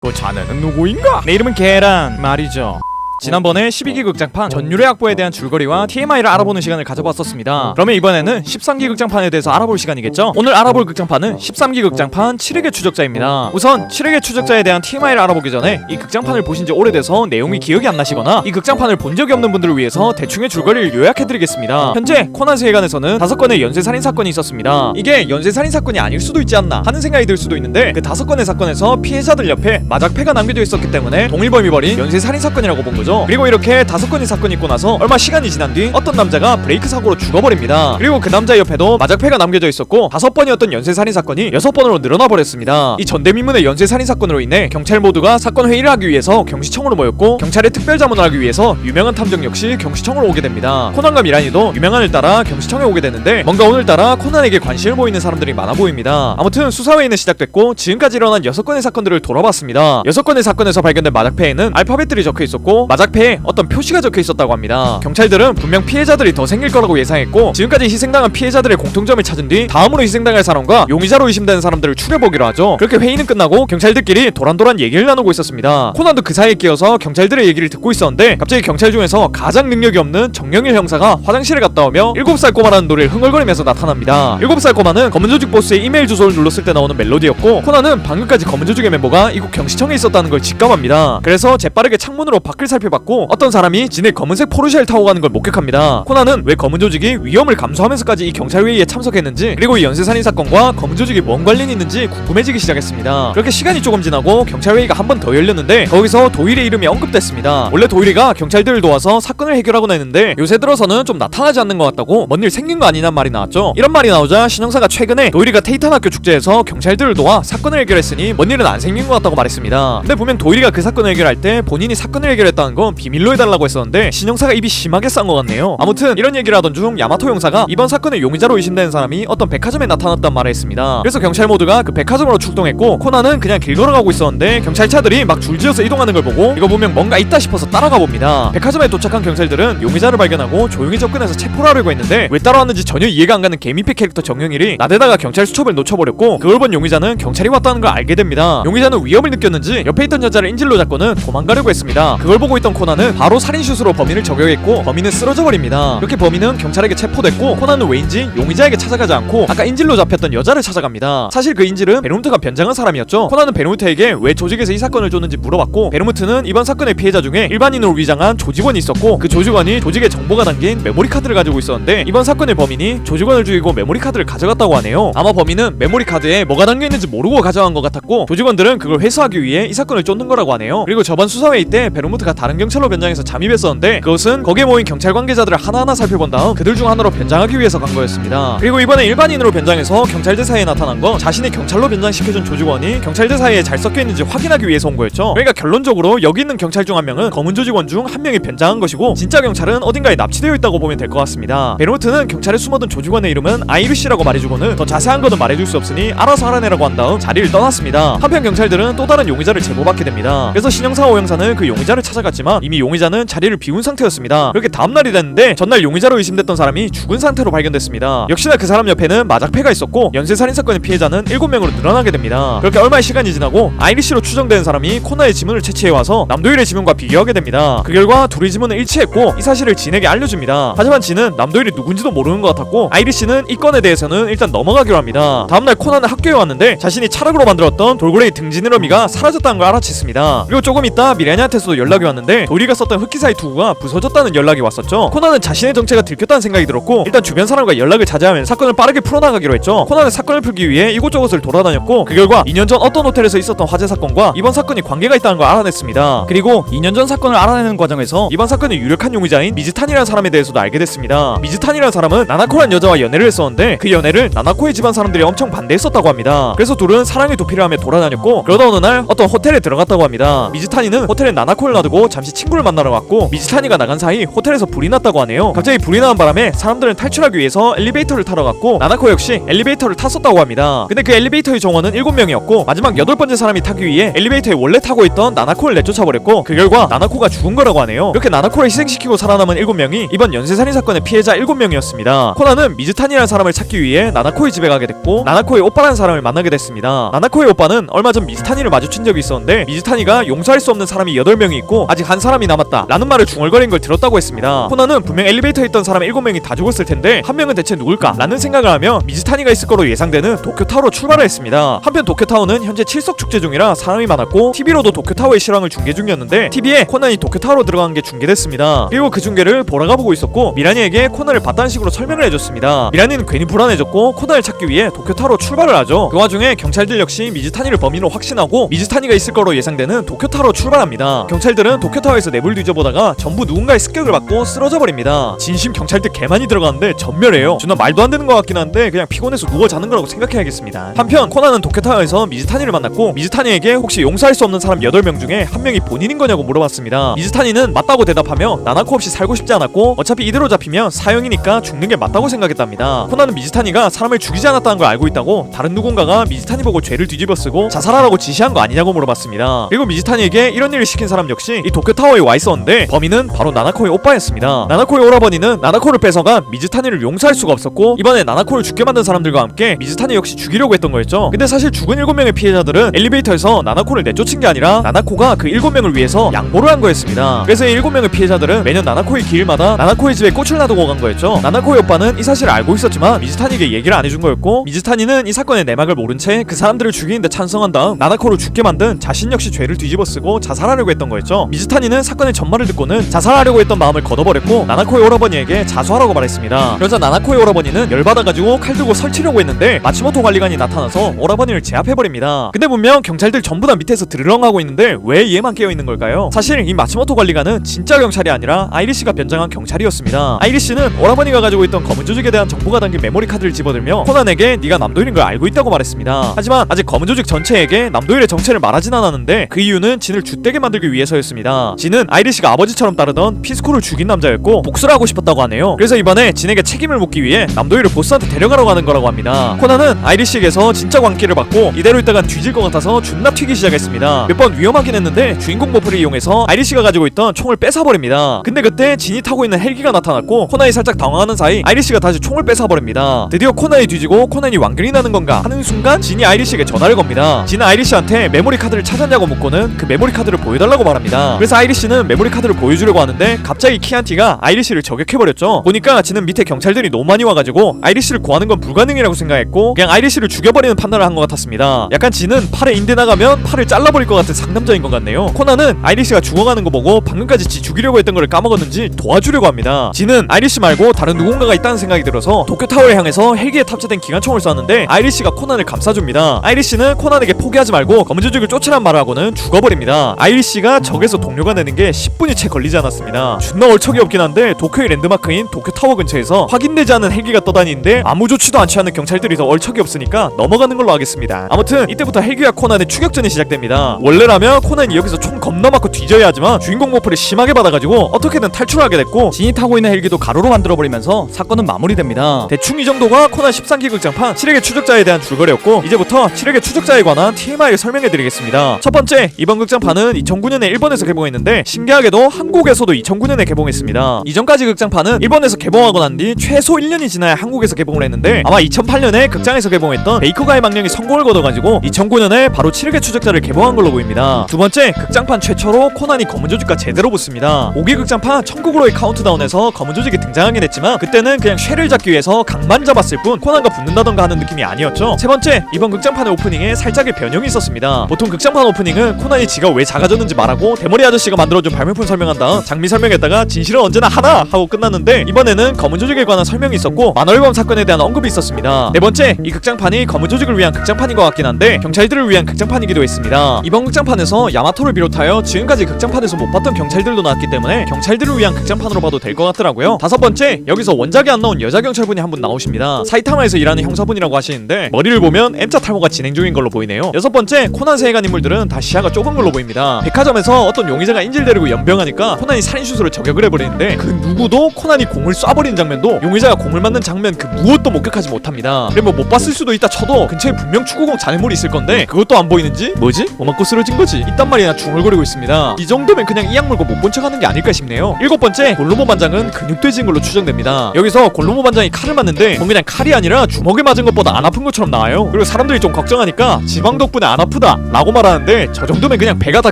그 자네는 누구인가? 내 이름은 계란 말이죠. 지난번에 12기 극장판 전율의 악보에 대한 줄거리와 TMI를 알아보는 시간을 가져봤었습니다. 그러면 이번에는 13기 극장판에 대해서 알아볼 시간이겠죠? 오늘 알아볼 극장판은 13기 극장판 7획의 추적자입니다. 우선 7획의 추적자에 대한 TMI를 알아보기 전에 이 극장판을 보신 지 오래돼서 내용이 기억이 안 나시거나 이 극장판을 본 적이 없는 분들을 위해서 대충의 줄거리를 요약해드리겠습니다. 현재 코난 세계관에서는 5건의 연쇄살인 사건이 있었습니다. 이게 연쇄살인 사건이 아닐 수도 있지 않나 하는 생각이 들 수도 있는데 그 5건의 사건에서 피해자들 옆에 마작패가 남겨져 있었기 때문에 동일범이 벌인 연쇄살인 사건이라고 본 거죠. 그리고 이렇게 5건의 사건이 있고 나서 얼마 시간이 지난 뒤 어떤 남자가 브레이크 사고로 죽어버립니다. 그리고 그 남자 옆에도 마작패가 남겨져 있었고 5번이었던 연쇄살인 사건이 6번으로 늘어나 버렸습니다. 이 전대미문의 연쇄살인 사건으로 인해 경찰 모두가 사건 회의를 하기 위해서 경시청으로 모였고 경찰의 특별 자문을 하기 위해서 유명한 탐정 역시 경시청으로 오게 됩니다. 코난과 미란이도 유명한을 따라 경시청에 오게 되는데 뭔가 오늘따라 코난에게 관심을 보이는 사람들이 많아 보입니다. 아무튼 수사회의는 시작됐고 지금까지 일어난 6건의 사건들을 돌아봤습니다. 6건의 사건에서 발견된 마작패에는 알파벳들이 적혀 있었고 마작패에 어떤 표시가 적혀 있었다고 합니다. 경찰들은 분명 피해자들이 더 생길 거라고 예상했고 지금까지 희생당한 피해자들의 공통점을 찾은 뒤 다음으로 희생당할 사람과 용의자로 의심되는 사람들을 추려보기로 하죠. 그렇게 회의는 끝나고 경찰들끼리 도란도란 얘기를 나누고 있었습니다. 코난도 그 사이에 끼어서 경찰들의 얘기를 듣고 있었는데 갑자기 경찰 중에서 가장 능력이 없는 정영일 형사가 화장실에 갔다 오며 7살 꼬마라는 노래를 흥얼거리면서 나타납니다. 7살 꼬마는 검은조직 보스의 이메일 주소를 눌렀을 때 나오는 멜로디였고 코난은 방금까지 검은조직의 멤버가 이곳 경시청에 있었다는 걸 직감합니다. 그래서 재빠르게 창문으로 밖을 살펴 살펴봤고 어떤 사람이 진의 검은색 포르쉐를 타고 가는 걸 목격합니다. 코난은 왜 검은 조직이 위험을 감수하면서까지 이 경찰회의에 참석했는지, 그리고 이 연쇄살인 사건과 검은 조직이 뭔 관련이 있는지 궁금해지기 시작했습니다. 그렇게 시간이 조금 지나고 경찰회의가 한 번 더 열렸는데 거기서 도일의 이름이 언급됐습니다. 원래 도일이가 경찰들을 도와서 사건을 해결하곤 했는데 요새 들어서는 좀 나타나지 않는 것 같다고 뭔 일 생긴 거 아니냐는 말이 나왔죠. 이런 말이 나오자 신형사가 최근에 도일이가 테이탄 학교 축제에서 경찰들을 도와 사건을 해결했으니 뭔 일은 안 생긴 것 같다고 말했습니다. 근데 분명 도일이가 그 사건을 해결할 때 본인이 사건을 해결했다는 건 비밀로 해달라고 했었는데 신형사가 입이 심하게 싼 것 같네요. 아무튼 이런 얘기를 하던 중 야마토 형사가 이번 사건의 용의자로 의심되는 사람이 어떤 백화점에 나타났단 말을 했습니다. 그래서 경찰 모두가 그 백화점으로 출동했고 코난은 그냥 길 걸어가고 있었는데 경찰차들이 막 줄지어서 이동하는 걸 보고 이거 보면 뭔가 있다 싶어서 따라가 봅니다. 백화점에 도착한 경찰들은 용의자를 발견하고 조용히 접근해서 체포를 하려고 했는데 왜 따라왔는지 전혀 이해가 안 가는 개미패 캐릭터 정영일이 나대다가 경찰 수첩을 놓쳐버렸고 그걸 본 용의자는 경찰이 왔다는 걸 알게 됩니다. 용의자는 위협을 느꼈는지 옆에 있던 여자를 인질로 잡고는 도망가려고 했습니다. 그걸 보고 있던 코난은 바로 살인슛으로 범인을 저격했고 범인은 쓰러져 버립니다. 그렇게 범인은 경찰에게 체포됐고 코난은 왜인지 용의자에게 찾아가지 않고 아까 인질로 잡혔던 여자를 찾아갑니다. 사실 그 인질은 베르무트가 변장한 사람이었죠. 코난은 베르무트에게 왜 조직에서 이 사건을 줬는지 물어봤고 베르무트는 이번 사건의 피해자 중에 일반인으로 위장한 조직원이 있었고 그 조직원이 조직의 정보가 담긴 메모리 카드를 가지고 있었는데 이번 사건의 범인이 조직원을 죽이고 메모리 카드를 가져갔다고 하네요. 아마 범인은 메모리 카드에 뭐가 담겨있는지 모르고 가져간 것 같았고 조직원들은 그걸 회수하기 위해 이 사건을 쫓는 거라고 하네요. 그리고 저번 수사회의 때 베르무트가 다른 경찰로 변장해서 잠입했었는데 그것은 거기에 모인 경찰 관계자들을 하나하나 살펴본 다음 그들 중 하나로 변장하기 위해서 간 거였습니다. 그리고 이번에 일반인으로 변장해서 경찰대 사이에 나타난 건 자신의 경찰로 변장시켜준 조직원이 경찰대 사이에 잘 섞여있는지 확인하기 위해서 온 거였죠. 그러니까 결론적으로 여기 있는 경찰 중 한 명은 검은 조직원 중 한 명이 변장한 것이고 진짜 경찰은 어딘가에 납치되어 있다고 보면 될 것 같습니다. 베르무트는 경찰에 숨어든 조직원의 이름은 아이르시라고 말해주고는 더 자세한 것은 말해줄 수 없으니 알아서 알아내라고 한 다음 자리를 떠났습니다. 한편 경찰들은 또 다른 용의자를 제보받게 됩니다. 그래서 신형사 오형사는 그 용의자를 찾아갔지만 이미 용의자는 자리를 비운 상태였습니다. 그렇게 다음날이 됐는데 전날 용의자로 의심됐던 사람이 죽은 상태로 발견됐습니다. 역시나 그 사람 옆에는 마작패가 있었고 연쇄살인사건의 피해자는 7명으로 늘어나게 됩니다. 그렇게 얼마의 시간이 지나고 아이리시로 추정되는 사람이 코나의 지문을 채취해와서 남도일의 지문과 비교하게 됩니다. 그 결과 둘의 지문은 일치했고 이 사실을 진에게 알려줍니다. 하지만 진은 남도일이 누군지도 모르는 것 같았고 아이리시는 이 건에 대해서는 일단 넘어가기로 합니다. 다음날 코나는 학교에 왔는데 자신이 차력으로 만들었던 돌고래의 등지느러미가 사라졌다는 걸 알아챘습니다. 그리고 조금 있다 미라니한테서도 연락이 왔는데 도리가 썼던 흑기사의 투구가 부서졌다는 연락이 왔었죠. 코나는 자신의 정체가 들켰다는 생각이 들었고 일단 주변 사람과 연락을 자제하면 사건을 빠르게 풀어나가기로 했죠. 코나는 사건을 풀기 위해 이곳저곳을 돌아다녔고 그 결과 2년 전 어떤 호텔에서 있었던 화재 사건과 이번 사건이 관계가 있다는 걸 알아냈습니다. 그리고 2년 전 사건을 알아내는 과정에서 이번 사건의 유력한 용의자인 미즈탄이라는 사람에 대해서도 알게 됐습니다. 미즈탄이라는 사람은 나나코라는 여자와 연애를 했었는데 그 연애를 나나코의 집안 사람들이 엄청 반대했었다고 합니다. 그래서 둘은 사랑의 도피를 하며 돌아다녔고 그러다 어느 날 어떤 호텔에 들어갔다고 합니다. 미즈탄이는 호텔에 나나코를 놔두고 잠시 친구를 만나러 갔고 미즈탄이가 나간 사이 호텔에서 불이 났다고 하네요. 갑자기 불이 나는 바람에 사람들은 탈출하기 위해서 엘리베이터를 타러 갔고 나나코 역시 엘리베이터를 탔었다고 합니다. 근데 그 엘리베이터의 정원은 7명이었고 마지막 8번째 사람이 타기 위해 엘리베이터에 원래 타고 있던 나나코를 내쫓아버렸고 그 결과 나나코가 죽은 거라고 하네요. 이렇게 나나코를 희생시키고 살아남은 7명이 이번 연쇄살인 사건의 피해자 7명이었습니다. 코나는 미즈탄이라는 사람을 찾기 위해 나나코의 집에 가게 됐고 나나코의 오빠라는 사람을 만나게 됐습니다. 나나코의 오빠는 얼마 전 미즈탄이를 마주친 적이 있었는데 미즈탄이가 용서할 수 없는 사람이 8명이 있고 아직 한 사람이 남았다 라는 말을 중얼거린 걸 들었다고 했습니다. 코나는 분명 엘리베이터에 있던 사람 7명이 다 죽었을 텐데 한 명은 대체 누굴까 라는 생각을 하며 미즈탄이가 있을 거로 예상되는 도쿄타워로 출발을 했습니다. 한편 도쿄타워는 현재 칠석 축제 중이라 사람이 많았고 TV로도 도쿄타워의 실황을 중계 중이었는데 TV에 코난이 도쿄타워로 들어간 게 중계됐습니다. 그리고 그 중계를 보라가 보고 있었고 미라니에게 코난을 봤다는 식으로 설명을 해줬습니다. 미라니는 괜히 불안해졌고 코난을 찾기 위해 도쿄타워로 출발을 하죠. 그 와중에 경찰들 역시 미즈탄이를 범인으로 확신하고 미즈탄이가 있을 거로 예상되는 도쿄타워로 출발합니다. 경찰들은 도쿄타워에서 내부를 뒤져보다가 전부 누군가의 습격을 받고 쓰러져 버립니다. 진심 경찰들 개 많이 들어가는데 전멸해요. 존나 말도 안 되는 것 같긴 한데 그냥 피곤해서 누워 자는 거라고 생각해야겠습니다. 한편 코난은 도쿄타워에서 미즈탄이를 만났고 미즈탄이에게 혹시 용서할 수 없는 사람 8명 중에 한 명이 본인인 거냐고 물어봤습니다. 미즈탄이는 맞다고 대답하며 나나코 없이 살고 싶지 않았고 어차피 이대로 잡히면 사형이니까 죽는 게 맞다고 생각했답니다. 코난은 미즈탄이가 사람을 죽이지 않았다는 걸 알고 있다고 다른 누군가가 미즈탄이 보고 죄를 뒤집어쓰고 자살하라고 지시한 거 아니냐고 물어봤습니다. 그리고 미즈탄이에게 이런 일을 시킨 사람 역시 이 도쿄타워에 와 있었는데 범인은 바로 나나코의 오빠였습니다. 나나코의 오라버니는 나나코를 뺏어간 미즈탄이를 용서할 수가 없었고 이번에 나나코를 죽게 만든 사람들과 함께 미즈탄이 역시 죽이려고 했던 거였죠. 근데 사실 죽은 7명의 피해자들은 엘리베이터에서 나나코를 내쫓은 게 아니라 나나코가 그 7명을 위해서 양보를 한 거였습니다. 그래서 이 7명의 피해자들은 매년 나나코의 기일마다 나나코의 집에 꽃을 놔두고 간 거였죠. 나나코의 오빠는 이 사실을 알고 있었지만 미즈탄이에게 얘기를 안 해준 거였고 미즈탄이는 이 사건의 내막을 모른 채 그 사람들을 죽이는데 찬성한 다음 나나코를 죽게 만든 자신 역시 죄를 뒤집어쓰고 자살하려고 했던 거였죠. 미즈탄이 이오타니는 사건의 전말을 듣고는 자살하려고 했던 마음을 걷어버렸고 나나코의 오라버니에게 자수하라고 말했습니다. 그러자 나나코의 오라버니는 열받아가지고 칼 들고 설치려고 했는데 마츠모토 관리관이 나타나서 오라버니를 제압해버립니다. 근데 분명 경찰들 전부 다 밑에서 드르렁하고 있는데 왜 얘만 깨어있는 걸까요? 사실 이 마츠모토 관리관은 진짜 경찰이 아니라 아이리시가 변장한 경찰이었습니다. 아이리시는 오라버니가 가지고 있던 검은 조직에 대한 정보가 담긴 메모리 카드를 집어들며 코난에게 네가 남도일인 걸 알고 있다고 말했습니다. 하지만 아직 검은 조직 전체에게 남도일의 정체를 말하진 않았는데 그 이유는 진을 줏대게 만들기 위해서였습니다. 진은 아이리시가 아버지처럼 따르던 피스코를 죽인 남자였고 복수를 하고 싶었다고 하네요. 그래서 이번에 진에게 책임을 묻기 위해 남도일을 보스한테 데려가러 가는 거라고 합니다. 코난은 아이리시에게서 진짜 광기를 받고 이대로 있다간 뒤질 것 같아서 존나 튀기 시작했습니다. 몇 번 위험하긴 했는데 주인공 버프를 이용해서 아이리시가 가지고 있던 총을 뺏어버립니다. 근데 그때 진이 타고 있는 헬기가 나타났고 코난이 살짝 당황하는 사이 아이리시가 다시 총을 뺏어버립니다. 드디어 코난이 뒤지고 코난이 왕균이 나는 건가 하는 순간 진이 아이리시에게 전화를 겁니다. 진은 아이리시한테 메모리 카드를 찾았냐고 묻고는 그 메모리 카드를 보여달라고 말합니다. 그래서 아이리시는 메모리 카드를 보여주려고 하는데 갑자기 키안티가 아이리시를 저격해버렸죠. 보니까 진은 밑에 경찰들이 너무 많이 와가지고 아이리시를 구하는 건 불가능이라고 생각했고 그냥 아이리시를 죽여버리는 판단을 한 것 같았습니다. 약간 진은 팔에 인대 나가면 팔을 잘라버릴 것 같은 상남자인 것 같네요. 코난은 아이리시가 죽어가는 거 보고 방금까지 지 죽이려고 했던 걸 까먹었는지 도와주려고 합니다. 진은 아이리시 말고 다른 누군가가 있다는 생각이 들어서 도쿄타워를 향해서 헬기에 탑재된 기관총을 쐈는데 아이리시가 코난을 감싸줍니다. 아이리시는 코난에게 포기하지 말고 검은 조직을 쫓으란 말을 하고는 죽어버립니다. 아이리시가 적에서 동료가 되는 게 10분이 채 걸리지 않았습니다. 존나 얼척이 없긴 한데 도쿄의 랜드마크인 도쿄타워 근처에서 확인되지 않은 헬기가 떠다니는데 아무 조치도 않지 않은 경찰들이 더 얼척이 없으니까 넘어가는 걸로 하겠습니다. 아무튼 이때부터 헬기와 코난의 추격전이 시작됩니다. 원래라면 코난이 여기서 총 겁나 맞고 뒤져야 하지만 주인공 버프를 심하게 받아가지고 어떻게든 탈출하게 됐고 진이 타고 있는 헬기도 가로로 만들어버리면서 사건은 마무리됩니다. 대충 이 정도가 코난 13기 극장판 7회의 추적자에 대한 줄거리였고 이제부터 7회의 추적자에 관한 TMI를 설명해드리겠습니다. 첫 번째, 이번 극장판은 2009년에 일본에서 개봉했는데 신기하게도 한국에서도 2009년에 개봉했습니다. 이전까지 극장판은 일본에서 개봉하고 난 뒤 최소 1년이 지나야 한국에서 개봉을 했는데 아마 2008년에 극장에서 개봉했던 베이커가의 망령이 성공을 거둬가지고 2009년에 바로 7회 추적자를 개봉한 걸로 보입니다. 두 번째, 극장판 최초로 코난이 검은 조직과 제대로 붙습니다. 5기 극장판 천국으로의 카운트다운에서 검은 조직이 등장하긴 했지만 그때는 그냥 쉐를 잡기 위해서 각만 잡았을 뿐 코난과 붙는다던가 하는 느낌이 아니었죠. 세 번째, 이번 극장판의 오프닝에 살짝의 변형이 있었습니다. 보통 극장판 오프닝은 코난이 지가 왜 작아졌는지 말하고 대머리 아저씨가 만들어준 발명품 설명한 다음 장미 설명했다가 진실은 언제나 하나 하고 끝났는데 이번에는 검은 조직에 관한 설명이 있었고 만월범 사건에 대한 언급이 있었습니다. 네 번째, 이 극장판이 검은 조직을 위한 극장판인 것 같긴 한데 경찰들을 위한 극장판이기도 했습니다. 이번 극장판에서 야마토를 비롯하여 지금까지 극장판에서 못 봤던 경찰들도 나왔기 때문에 경찰들을 위한 극장판으로 봐도 될 것 같더라고요. 다섯 번째, 여기서 원작에 안 나온 여자 경찰분이 한 분 나오십니다. 사이타마에서 일하는 형사분이라고 하시는데 머리를 보면 M자 탈모가 진행 중인 걸로 보이네요. 여섯 번째, 코난 세계관 인물들은 다 시야가 좁은 걸로 보입니다. 백화점에서 어떤 용의자가 인질되려고 연병하니까 코난이 살인수술을 저격을 해버리는데 그 누구도 코난이 공을 쏴버리는 장면도 용의자가 공을 맞는 장면 그 무엇도 목격하지 못합니다. 그래 뭐 못 봤을 수도 있다 쳐도 근처에 분명 축구공 잔해물이 있을 건데 그것도 안 보이는지 뭐지? 뭐 맞고 쓰러진 거지? 이딴 말이나 중얼거리고 있습니다. 이 정도면 그냥 이 약물고 못 본 척하는 게 아닐까 싶네요. 일곱 번째, 골로모 반장은 근육돼지인 걸로 추정됩니다. 여기서 골로모 반장이 칼을 맞는데 그냥 칼이 아니라 주먹에 맞은 것보다 안 아픈 것처럼 나와요. 그리고 사람들이 좀 걱정하니까 지방 덕분에 안 아프다 라고 말하는데 저 정도면 그냥 배가 다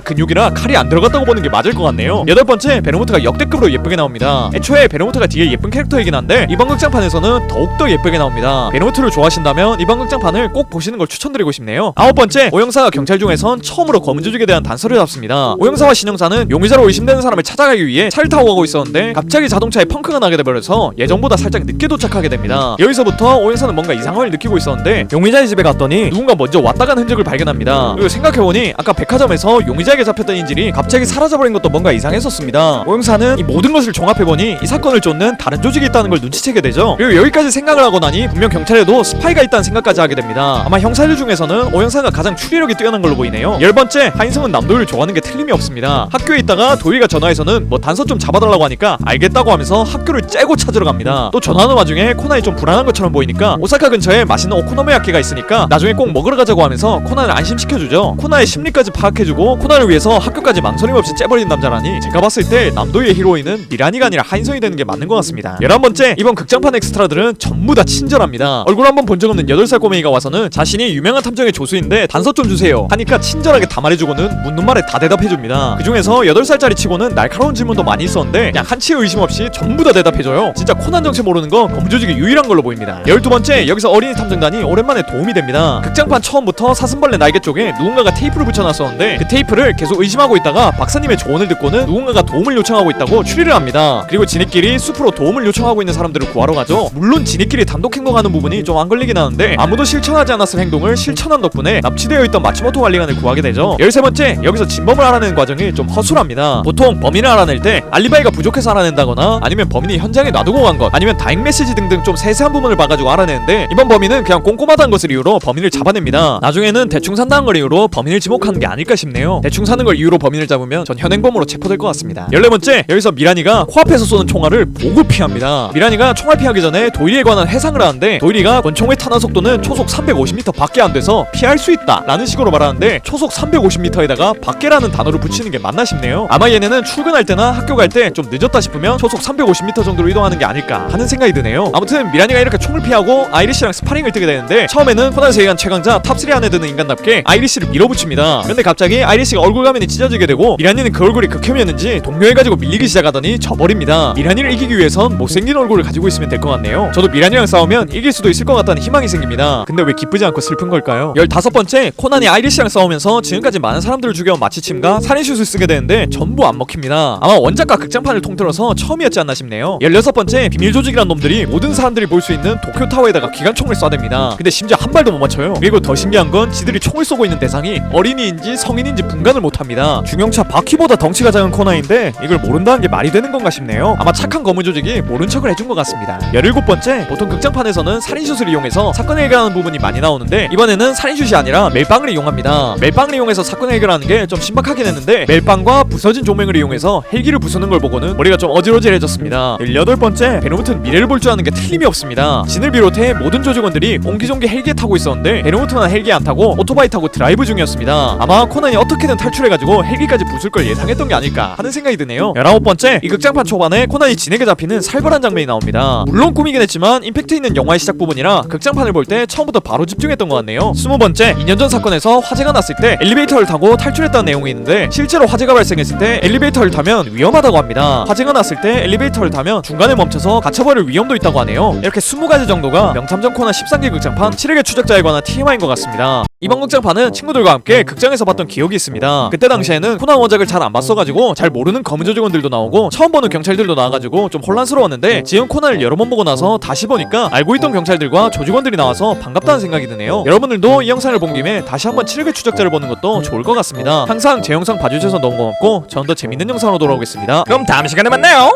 근육이라 칼이 안 들어갔다고 보는 게 맞을 것 같네요. 여덟 번째, 베르모트가 역대급으로 예쁘게 나옵니다. 애초에 베르모트가 되게 예쁜 캐릭터이긴 한데 이번 극장판에서는 더욱더 예쁘게 나옵니다. 베르모트를 좋아하신다면 이번 극장판을 꼭 보시는 걸 추천드리고 싶네요. 아홉 번째, 오영사가 경찰 중에선 처음으로 검은 조직에 대한 단서를 잡습니다. 오영사와 신영사는 용의자로 의심되는 사람을 찾아가기 위해 차를 타고 가고 있었는데 갑자기 자동차에 펑크가 나게 돼버려서 예정보다 살짝 늦게 도착하게 됩니다. 여기서부터 오영사는 뭔가 이상함을 느끼고 있었는데 용의자의 집에 갔더니 누군가 먼저 왔다 간 흔적을 발견합니다. 그리고 생각해보니 아까 백화점에서 용의자에게 잡혔던 인질이 갑자기 사라져버린 것도 뭔가 이상했었습니다. 오영사는 이 모든 것을 종합해보니 이 사건을 쫓는 다른 조직이 있다는 걸 눈치채게 되죠. 그리고 여기까지 생각을 하고 나니 분명 경찰에도 스파이가 있다는 생각까지 하게 됩니다. 아마 형사들 중에서는 오영사가 가장 추리력이 뛰어난 걸로 보이네요. 열 번째, 하인성은 남도일을 좋아하는 게 틀림이 없습니다. 학교에 있다가 도일이가 전화해서는 뭐 단서 좀 잡아달라고 하니까 알겠다고 하면서 학교를 째고 찾으러 갑니다. 또 전화하는 와중에 코난이 좀 불안한 것처럼 보이니까 오사카 근처에 맛있는 오코노미야끼가 있으니까 나중에 꼭 먹으러 가자고 하면서 코난을 안심시켜주죠. 코난의 심리까지 파악해주고 코난을 위해서 학교까지 망설임 없이 째버린 남자라니 제가 봤을 때 남도일의 히로인은 미란이가 아니라 하인성이 되는 게 맞는 것 같습니다. 11번째, 이번 극장판 엑스트라들은 전부 다 친절합니다. 얼굴 한번 본 적 없는 8살 꼬맹이가 와서는 자신이 유명한 탐정의 조수인데 단서 좀 주세요 하니까 친절하게 다 말해주고는 묻는 말에 다 대답해줍니다. 그 중에서 8살짜리 치고는 날카로운 질문도 많이 있었는데 그냥 한치의 의심 없이 전부 다 대답해줘요. 진짜 코난 정체 모르는 건 검은 조직이 유일한 걸로 보입니다. 12번째, 여기서 어린이 탐정단이 오랜만에 도움이 됩니다. 극장판 처음부터 사슴벌레 날개 쪽에 누군가가 테이프를 붙여놨었는데 그 테이프를 계속 의심하고 있다가 박사님의 조언을 듣고는 누군가가 도움을 요청하고 있다고 추리를 합니다. 그리고 지네끼리 숲으로 도움을 요청하고 있는 사람들을 구하러 가죠. 물론 지네끼리 단독 행동하는 부분이 좀 안 걸리긴 하는데 아무도 실천하지 않았을 행동을 실천한 덕분에 납치되어 있던 마츠모토 관리관을 구하게 되죠. 13번째, 여기서 진범을 알아내는 과정이 좀 허술합니다. 보통 범인을 알아낼 때 알리바이가 부족해서 알아낸다거나 아니면 범인이 현장에 놔두고 간 것, 아니면 다행 메시지 등등 좀 세세한 부분을 봐가지고 알아내는데 이번 범인은 그냥 꼼꼼하다는 것을 이유로 범인을 잡아냅니다. 나중에는 대충 산다는 걸 이유로 범인을 지목하는 게 아닐까 싶네요. 대충 사는 걸 이유로 범인을 잡으면 전 현행범으로 체포될 것 같습니다. 14번째, 여기서 미란이가 코앞에서 쏘는 총알을 보고 피합니다. 미란이가 총알 피하기 전에 도일이에 관한 회상을 하는데 도일이가 권총의 탄화 속도는 초속 350m 밖에 안 돼서 피할 수 있다 라는 식으로 말하는데 초속 350m에다가 밖에라는 단어를 붙이는 게 맞나 싶네요. 아마 얘네는 출근할 때나 학교 갈 때 좀 늦었다 싶으면 초속 350m 정도로 이동하는 게 아닐까 하는 생각이 드네요. 아무튼 미란이가 이렇게 총을 피하고 아이리시랑 스파링을 뜨게 되는데 처음에는 코난 세계관 최강자 탑3 안에 드는 인간답게 아이리시를 밀어붙입니다. 그런데 갑자기 아이리시가 얼굴 가면이 찢어지게 되고 미란이는 그 얼굴이 극혐이었는지 동료해가지고 밀리기 시작하더니 져버립니다. 미란이를 이기기 위해선 못생긴 얼굴을 가지고 있으면 될 것 같네요. 저도 미란이랑 싸우면 이길 수도 있을 것 같다는 희망이 생깁니다. 근데 왜 기쁘지 않고 슬픈 걸까요? 15번째, 코난이 아이리시랑 싸우면서 지금까지 많은 사람들을 죽여온 마치침과 살인슛을 쓰게 되는데 전부 안 먹힙니다. 아마 원작과 극장판을 통틀어서 처음이었지 않나 싶네요. 16번째, 비밀조직이란 놈들이 모든 사람들이 볼 수 있는 도쿄타워에다가 기관총을 쏴댑니다. 근데 심지어 한 발도 못 맞춰요. 그리고 더 신기한 건 지들이 총을 쏘고 있는 대상이 어린이인지 성인인지 분간을 못합니다. 중형차 바퀴보다 덩치가 작은 코난인데 이걸 모른다는 게 말이 되는 건가 싶네요. 아마 착한 거무조직이 모른 척을 해준 것 같습니다. 17번째, 보통 극장판에서는 살인슛을 이용해서 사건을 해결하는 부분이 많이 나오는데 이번에는 살인슛이 아니라 멜빵을 이용합니다. 멜빵을 이용해서 사건을 해결하는 게 좀 신박하긴 했는데 멜빵과 부서진 조명을 이용해서 헬기를 부수는 걸 보고는 머리가 좀 어질어질해졌습니다. 18번째, 베노무트는 미래를 볼 줄 아는 게 틀림이 없습니다. 진을 비롯해 모든 조직원들이 옹기종기 헬기에 타고 있었는데 베노무트만 헬기에 안 타고 오토바이 타고 드라이브 중이었습니다. 아마 코난이 어떻게든 탈출해가지고 헬기까지 부술 걸 예상했던 게 아닐까 하는 생각이 드네요. 19번째, 이 극장판 초반에 코난이 진에게 잡히는 살벌한 장면이 나옵니다. 물론 꾸미긴 했지만 임팩트 있는 영화의 시작 부분이라 극장판을 볼 때 처음부터 바로 집중했던 것 같네요. 20번째, 2년 전 사건에서 화재가 났을 때 엘리베이터를 타고 탈출했다는 내용이 있는데 실제로 화재가 발생했을 때 엘리베이터를 타면 위험하다고 합니다. 화재가 났을 때 엘리베이터를 타면 중간에 멈춰서 갇혀버릴 위험도 있다고 하네요. 이렇게 20가지 정도가 명탐정 코난 13기 극장판 7획의 추적자에 관한 TMI인 것 같습니다. 이번 극장판은 친구들과 함께 극장에서 봤던 기억이 있습니다. 그때 당시에는 코난 원작을 잘 안 봤어가지고 잘 모르는 검은 조직원들도 나오고 처음 보는 경찰들도 나와가지고 좀 혼란스러웠는데 지금 코난을 여러 번 보고 나서 다시 보니까 알고 있던 경찰들과 조직원들이 나와서 반갑다는 생각이 드네요. 여러분들도 이 영상을 본 김에 다시 한번 7획의 추적자를 보는 것도 좋을 것 같습니다. 항상 제 영상 봐주셔서 너무 고맙고 전 더 재밌는 영상으로 돌아오겠습니다. 그럼 다음 시간에 만나요.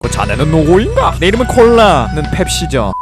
그 자네는 누구인가? 내 이름은 콜라는 펩시죠.